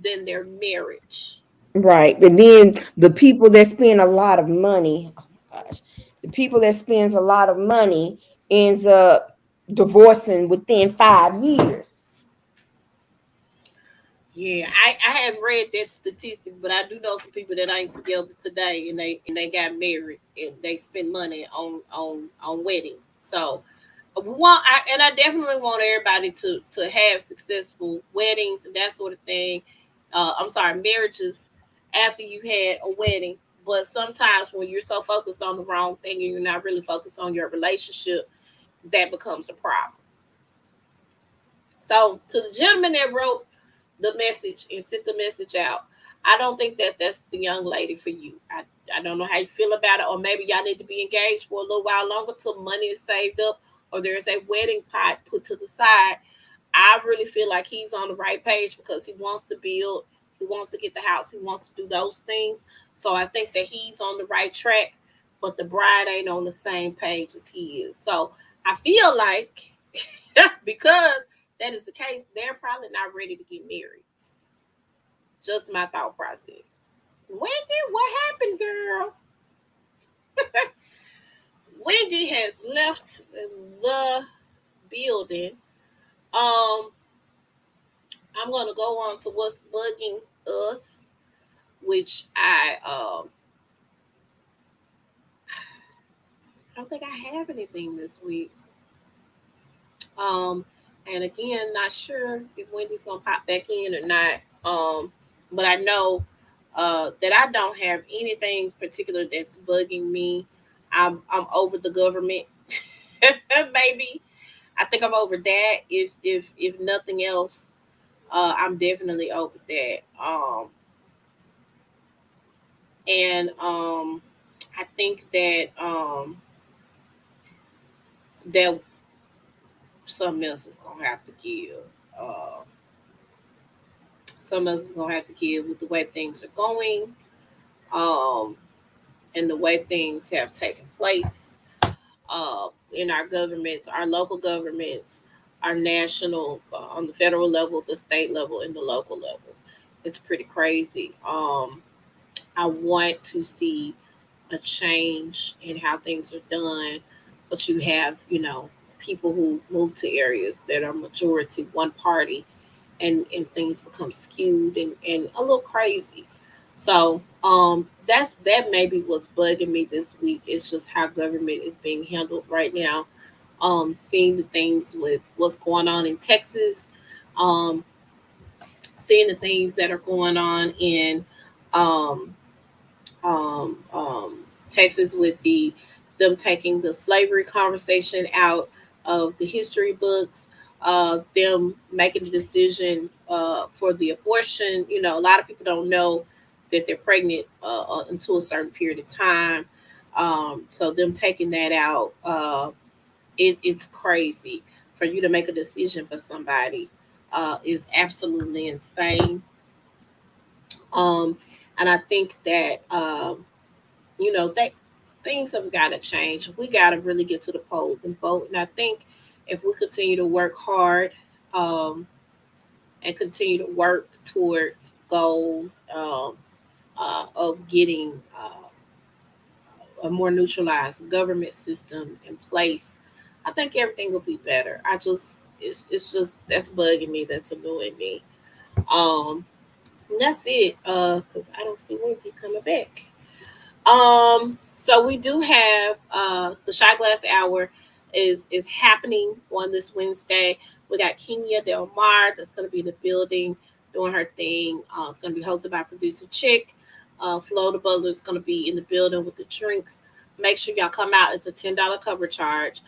than their marriage. Right. But then the people that spend a lot of money, oh my gosh, the people that spends a lot of money ends up divorcing within 5 years. Yeah, I haven't read that statistic, but I do know some people that ain't together today, and they got married and they spend money on wedding. So I definitely want everybody to have successful weddings and that sort of thing. I'm sorry, marriages after you had a wedding. But sometimes when you're so focused on the wrong thing and you're not really focused on your relationship, that becomes a problem. So to the gentleman that wrote the message and sent the message out, I don't think that that's the young lady for you. I don't know how you feel about it, or maybe y'all need to be engaged for a little while longer till money is saved up, or there's a wedding pot put to the side. I really feel like he's on the right page because he wants to build, he wants to get the house, he wants to do those things. So I think that he's on the right track, but the bride ain't on the same page as he is. So I feel like because that is the case, they're probably not ready to get married. Just my thought process. What happened, girl? Wendy has left the building. Um, I'm gonna go on to what's bugging us, which I don't think I have anything this week. Um, and again, not sure if Wendy's gonna pop back in or not. But I know that I don't have anything particular that's bugging me. I'm over the government. Maybe I think I'm over that. If nothing else, I'm definitely over that. And I think that something else is gonna have to give. Uh, some of us is gonna have to give with the way things are going, um, and the way things have taken place in our governments, our local governments, our national, on the federal level, the state level, and the local levels. It's pretty crazy. I want to see a change in how things are done, but you have, people who move to areas that are majority one party, and things become skewed and a little crazy. So that maybe what's bugging me this week is just how government is being handled right now. Seeing the things with what's going on in Texas, um, seeing the things that are going on in um, um, um, Texas with them taking the slavery conversation out of the history books, them making the decision for the abortion. A lot of people don't know that they're pregnant until a certain period of time. So them taking that out, it's crazy for you to make a decision for somebody. Is absolutely insane. Um, and I think that that things have got to change. We got to really get to the polls and vote. And I think if we continue to work hard, um, and continue to work towards goals, of getting a more neutralized government system in place, I think everything will be better. It's just that's bugging me. That's annoying me. And that's it. Because I don't see Winky coming back. So we do have the Shy Glass Hour is happening on this Wednesday. We got Kenya Del Mar that's going to be in the building doing her thing. It's going to be hosted by producer Chick. Flo the Butler is going to be in the building with the drinks. Make sure y'all come out. It's a $10 cover charge.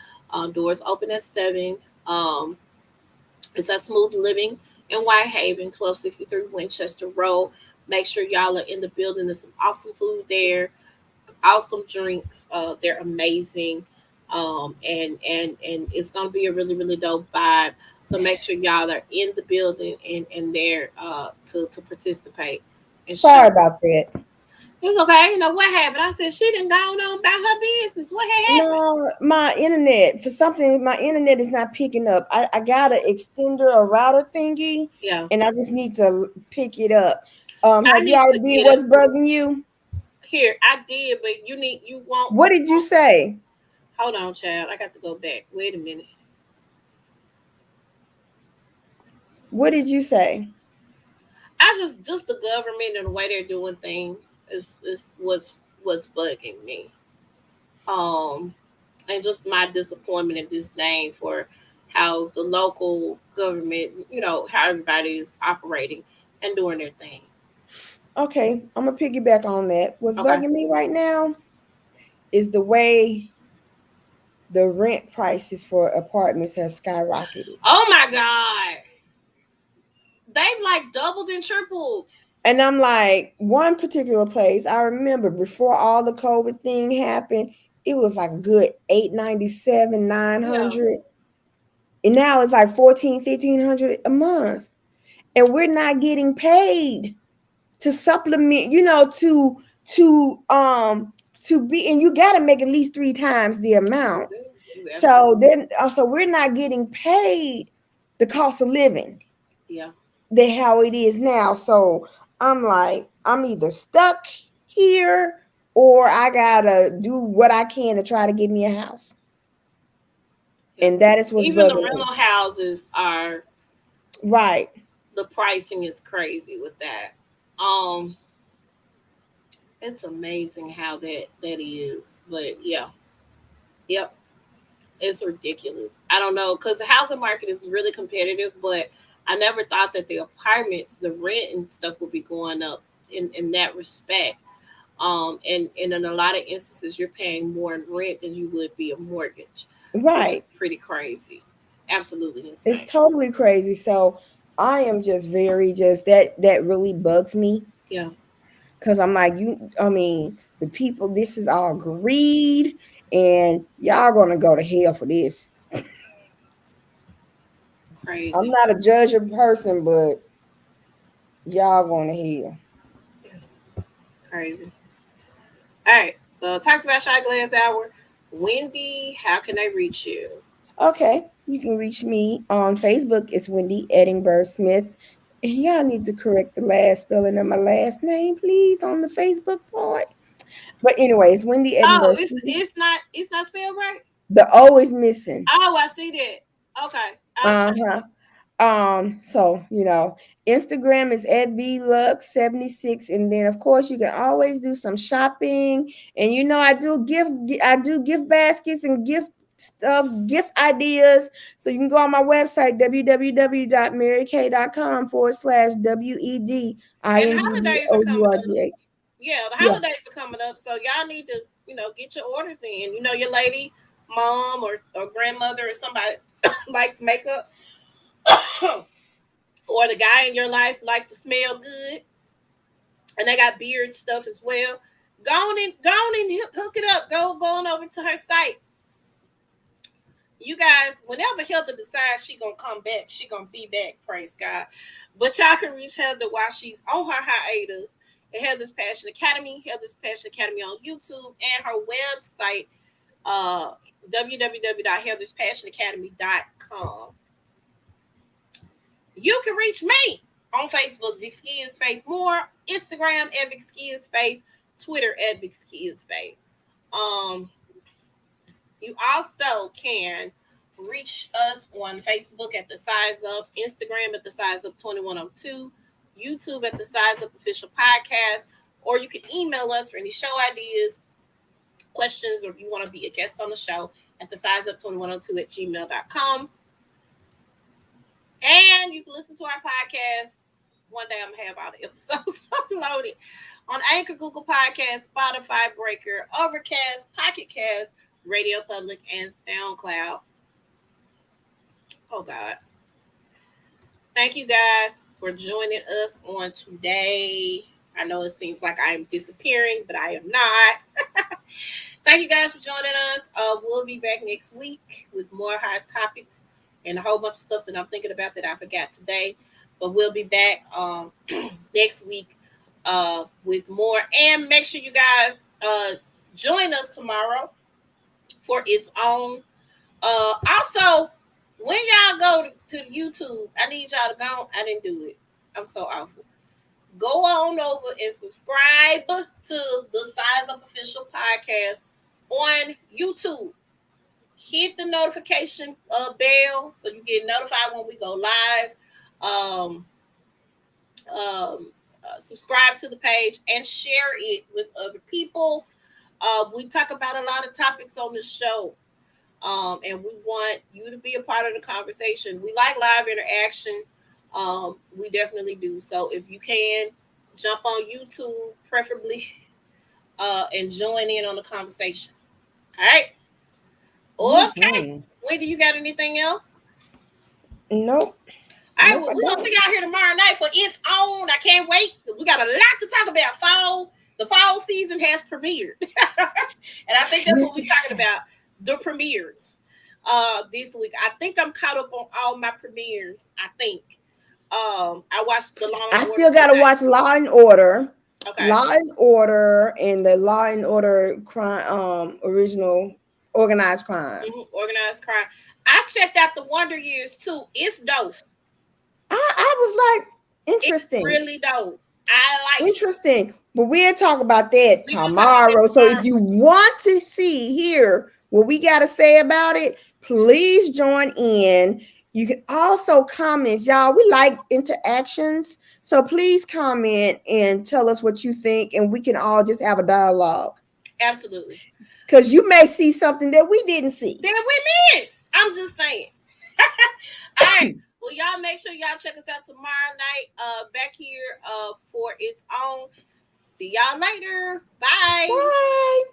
Doors open at 7. Um, it's at Smooth Living in Whitehaven, 1263 Winchester Road. Make sure y'all are in the building. There's some awesome food there, awesome drinks. They're amazing. And it's gonna be a really really dope vibe. So make sure y'all are in the building and there to participate and Sorry show. about that. It's okay. What happened? I said she didn't go on about her business. What had happened? No, my internet for something. My internet is not picking up. I got an extender, a router thingy, Yeah, and I just need to pick it up. I Have you need to already did get a what's bugging you? here. I did, but you won't. What did you say? Hold on, child. I got to go back. Wait a minute. What did you say? I just the government and the way they're doing things is what's bugging me. Um, and just my disappointment and disdain for how the local government, how everybody is operating and doing their thing. Okay, I'm gonna piggyback on that. What's Okay. bugging me right now is the way the rent prices for apartments have skyrocketed. Oh my God, they've like doubled and tripled. And I'm like, one particular place, I remember before all the COVID thing happened, it was like a good 897, Yeah, 900. And now it's like 14, 1500 a month. And we're not getting paid to supplement, to be, and you got to make at least 3 times the amount. you absolutely. So then also we're not getting paid the cost of living Yeah. than how it is now. So I'm like, I'm either stuck here or I gotta do what I can to try to get me a house. Yeah. And that is what's Even the bugging rental me. houses are, Right. the pricing is crazy with that. Um, it's amazing how that is. But yeah, yep, it's ridiculous. I don't know because the housing market is really competitive, but I never thought that the apartments, the rent and stuff would be going up in that respect. And in a lot of instances, you're paying more in rent than you would be a mortgage, which is Right. pretty crazy, absolutely It's insane. totally crazy. So I am just very just that really bugs me Yeah, because I'm like, I mean, the people, this is all greed, and y'all gonna go to hell for this. I'm crazy, not a judge of person, but y'all going to hell. yeah, crazy. All right, so talk about Shy Glass Hour. Wendy, how can they reach you? Okay, you can reach me on Facebook. It's Wendy Edinburgh Smith. And y'all need to correct the last spelling of my last name, please, on the Facebook part. But anyways, Wendy Oh, Edinburgh it's Smith. it's not it's not spelled right. The O is missing. Oh, I see that. Okay, I'll change Uh-huh. it. So Instagram is at VLux76, and then of course you can always do some shopping. And I do gift baskets and gift stuff, gift ideas. So you can go on my website And the holidays are coming up. www.maryk.com/WEDINGBOURGH. Yeah, the Yeah. holidays are coming up, so y'all need to, get your orders in. Your lady, mom or grandmother or somebody likes makeup, or the guy in your life like to smell good, and they got beard stuff as well. Go on and hook it up. Go on over to her site. You guys, whenever Heather decides she gonna come back, she gonna be back. Praise God. But y'all can reach Heather while she's on her hiatus at Heather's Passion Academy, Heather's Passion Academy on YouTube, and her website, uh, www.heatherspassionacademy.com. You can reach me on Facebook, Vic Ski is Faith More, Instagram at Vic Ski is Faith, Twitter at Vic Ski is Faith. Um, You also can reach us on Facebook at the Size Up, Instagram at the Size Up 2102, YouTube at the Size Up Official Podcast, or you can email us for any show ideas, questions, or if you want to be a guest on the show at the Size Up 2102 at gmail.com. And you can listen to our podcast. One day I'm going to have all the episodes uploaded on Anchor, Google Podcasts, Spotify, Breaker, Overcast, Pocket Cast, Radio Public, and SoundCloud. Oh, God. Thank you guys for joining us on today. I know it seems like I am disappearing, but I am not. Thank you guys for joining us. We'll be back next week with more hot topics and a whole bunch of stuff that I'm thinking about that I forgot today. But we'll be back next week with more. And make sure you guys join us tomorrow for its own. Also, when y'all go to YouTube, I need y'all to go. I didn't do it. I'm so awful. Go on over and subscribe to the Size Up Official Podcast on YouTube. Hit the notification bell so you get notified when we go live. Um, Subscribe to the page and share it with other people. We talk about a lot of topics on this show. And we want you to be a part of the conversation. We like live interaction. We definitely do. So if you can jump on YouTube, preferably, and join in on the conversation. All right. Okay. Mhm. Wendy, you got anything else? Nope. All right. Nope, Well, I we're gonna don't. see y'all here tomorrow night for its own. I can't wait. We got a lot to talk about. Fall. The fall season has premiered, and I think that's what Yes, we're it talking has. about. The premieres this week. I think I'm caught up on all my premieres. I think. I watched the Law and I Order still gotta tonight. watch Law and Order. Okay. Law and Order and the Law and Order crime original organized crime. Organized crime. I checked out the Wonder Years too. It's dope. I was like, It's interesting. really dope. I like Interesting. But we'll talk about that We will talk about tomorrow. that So if tomorrow. you want to hear what we got to say about it, please join in. You can also comment, y'all. We like interactions. So please comment and tell us what you think, and we can all just have a dialogue. Absolutely. Because you may see something that we didn't see. That we missed. I'm just saying. All right. Well, y'all make sure y'all check us out tomorrow night. Back here for its own. See y'all later. Bye. Bye.